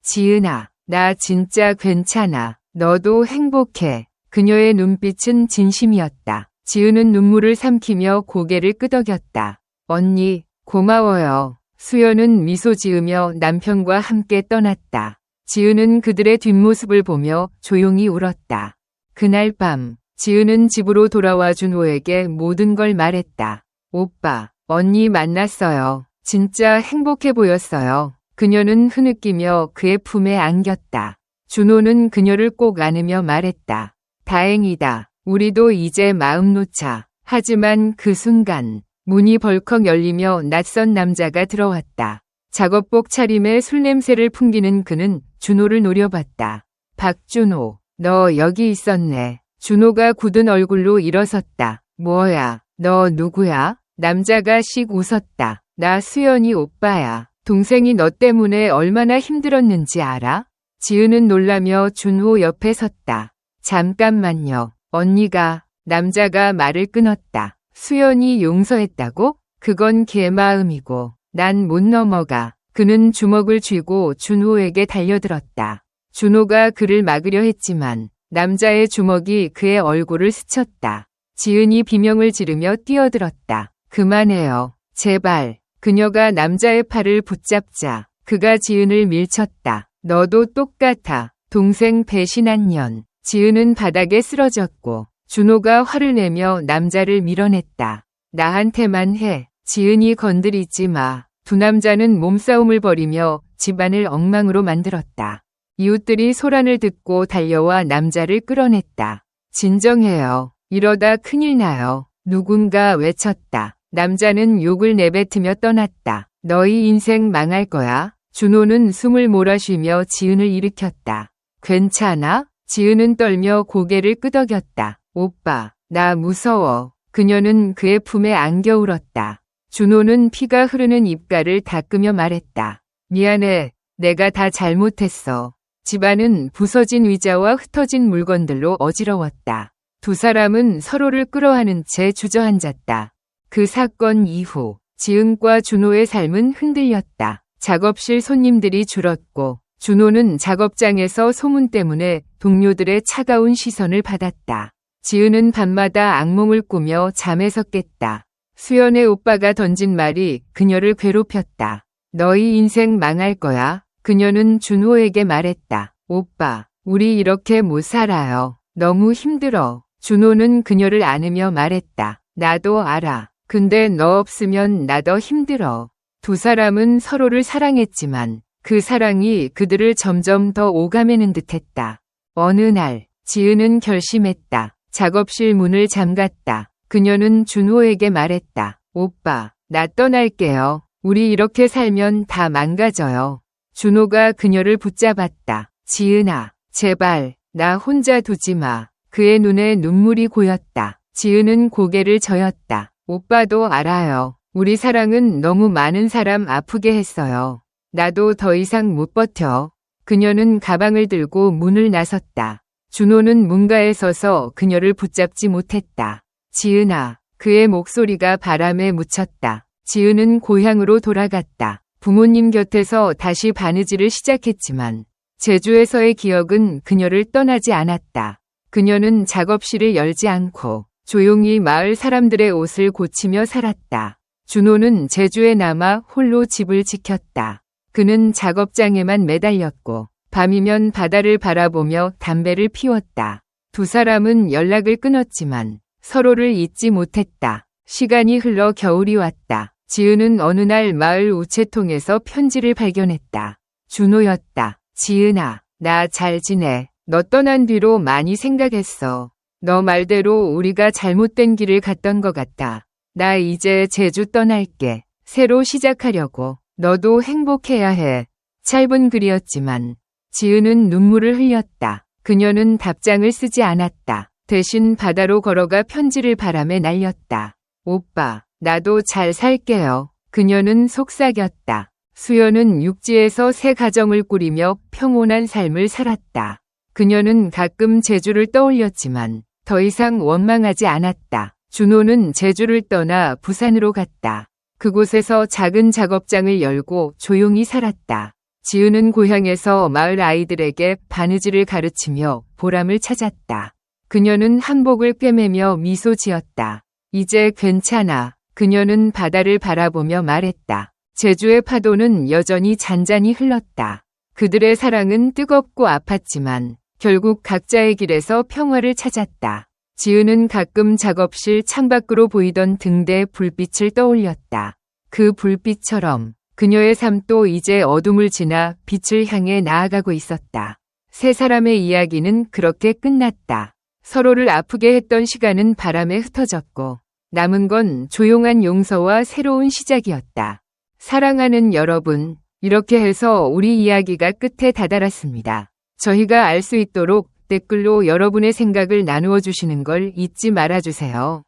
지은아, 나 진짜 괜찮아. 너도 행복해. 그녀의 눈빛은 진심이었다. 지은은 눈물을 삼키며 고개를 끄덕였다. 언니, 고마워요. 수연은 미소 지으며 남편과 함께 떠났다. 지은은 그들의 뒷모습을 보며 조용히 울었다. 그날 밤, 지은은 집으로 돌아와 준호에게 모든 걸 말했다. 오빠, 언니 만났어요. 진짜 행복해 보였어요. 그녀는 흐느끼며 그의 품에 안겼다. 준호는 그녀를 꼭 안으며 말했다. 다행이다. 우리도 이제 마음 놓자. 하지만 그 순간 문이 벌컥 열리며 낯선 남자가 들어왔다. 작업복 차림에 술 냄새를 풍기는 그는 준호를 노려봤다. 박준호, 너 여기 있었네. 준호가 굳은 얼굴로 일어섰다. 뭐야, 너 누구야? 남자가 씩 웃었다. 나 수연이 오빠야. 동생이 너 때문에 얼마나 힘들었는지 알아? 지은은 놀라며 준호 옆에 섰다. 잠깐만요. 언니가, 남자가 말을 끊었다. 수연이 용서했다고? 그건 걔 마음이고 난 못 넘어가. 그는 주먹을 쥐고 준호에게 달려들었다. 준호가 그를 막으려 했지만 남자의 주먹이 그의 얼굴을 스쳤다. 지은이 비명을 지르며 뛰어들었다. 그만해요. 제발. 그녀가 남자의 팔을 붙잡자 그가 지은을 밀쳤다. 너도 똑같아. 동생 배신한 년. 지은은 바닥에 쓰러졌고 준호가 화를 내며 남자를 밀어냈다. 나한테만 해. 지은이 건드리지 마. 두 남자는 몸싸움을 벌이며 집안을 엉망으로 만들었다. 이웃들이 소란을 듣고 달려와 남자를 끌어냈다. 진정해요. 이러다 큰일 나요. 누군가 외쳤다. 남자는 욕을 내뱉으며 떠났다. 너희 인생 망할 거야. 준호는 숨을 몰아쉬며 지은을 일으켰다. 괜찮아? 지은은 떨며 고개를 끄덕였다. 오빠, 나 무서워. 그녀는 그의 품에 안겨 울었다. 준호는 피가 흐르는 입가를 닦으며 말했다. 미안해. 내가 다 잘못했어. 집안은 부서진 의자와 흩어진 물건들로 어지러웠다. 두 사람은 서로를 끌어안은 채 주저앉았다. 그 사건 이후 지은과 준호의 삶은 흔들렸다. 작업실 손님들이 줄었고 준호는 작업장에서 소문 때문에 동료들의 차가운 시선을 받았다. 지은은 밤마다 악몽을 꾸며 잠에서 깼다. 수연의 오빠가 던진 말이 그녀를 괴롭혔다. 너희 인생 망할 거야. 그녀는 준호에게 말했다. 오빠, 우리 이렇게 못 살아요. 너무 힘들어. 준호는 그녀를 안으며 말했다. 나도 알아. 근데 너 없으면 나 더 힘들어. 두 사람은 서로를 사랑했지만 그 사랑이 그들을 점점 더 오가매는 듯했다. 어느 날 지은은 결심했다. 작업실 문을 잠갔다. 그녀는 준호에게 말했다. 오빠, 나 떠날게요. 우리 이렇게 살면 다 망가져요. 준호가 그녀를 붙잡았다. 지은아, 제발 나 혼자 두지 마. 그의 눈에 눈물이 고였다. 지은은 고개를 저었다. 오빠도 알아요. 우리 사랑은 너무 많은 사람 아프게 했어요. 나도 더 이상 못 버텨. 그녀는 가방을 들고 문을 나섰다. 준호는 문가에 서서 그녀를 붙잡지 못했다. 지은아, 그의 목소리가 바람에 묻혔다. 지은은 고향으로 돌아갔다. 부모님 곁에서 다시 바느질을 시작했지만 제주에서의 기억은 그녀를 떠나지 않았다. 그녀는 작업실을 열지 않고 조용히 마을 사람들의 옷을 고치며 살았다. 준호는 제주에 남아 홀로 집을 지켰다. 그는 작업장에만 매달렸고 밤이면 바다를 바라보며 담배를 피웠다. 두 사람은 연락을 끊었지만 서로를 잊지 못했다. 시간이 흘러 겨울이 왔다. 지은은 어느 날 마을 우체통에서 편지를 발견했다. 준호였다. 지은아, 나 잘 지내. 너 떠난 뒤로 많이 생각했어. 너 말대로 우리가 잘못된 길을 갔던 것 같아. 나 이제 제주 떠날게. 새로 시작하려고. 너도 행복해야 해. 짧은 글이었지만 지은은 눈물을 흘렸다. 그녀는 답장을 쓰지 않았다. 대신 바다로 걸어가 편지를 바람에 날렸다. 오빠, 나도 잘 살게요. 그녀는 속삭였다. 수연은 육지에서 새 가정을 꾸리며 평온한 삶을 살았다. 그녀는 가끔 제주를 떠올렸지만 더 이상 원망하지 않았다. 준호는 제주를 떠나 부산으로 갔다. 그곳에서 작은 작업장을 열고 조용히 살았다. 지은은 고향에서 마을 아이들에게 바느질을 가르치며 보람을 찾았다. 그녀는 한복을 꿰매며 미소 지었다. 이제 괜찮아. 그녀는 바다를 바라보며 말했다. 제주의 파도는 여전히 잔잔히 흘렀다. 그들의 사랑은 뜨겁고 아팠지만 결국 각자의 길에서 평화를 찾았다. 지은은 가끔 작업실 창밖으로 보이던 등대의 불빛을 떠올렸다. 그 불빛처럼 그녀의 삶도 이제 어둠을 지나 빛을 향해 나아가고 있었다. 세 사람의 이야기는 그렇게 끝났다. 서로를 아프게 했던 시간은 바람에 흩어졌고 남은 건 조용한 용서와 새로운 시작이었다. 사랑하는 여러분, 이렇게 해서 우리 이야기가 끝에 다다랐습니다. 저희가 알 수 있도록 댓글로 여러분의 생각을 나누어 주시는 걸 잊지 말아주세요.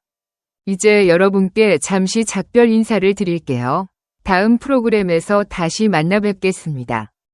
이제 여러분께 잠시 작별 인사를 드릴게요. 다음 프로그램에서 다시 만나 뵙겠습니다.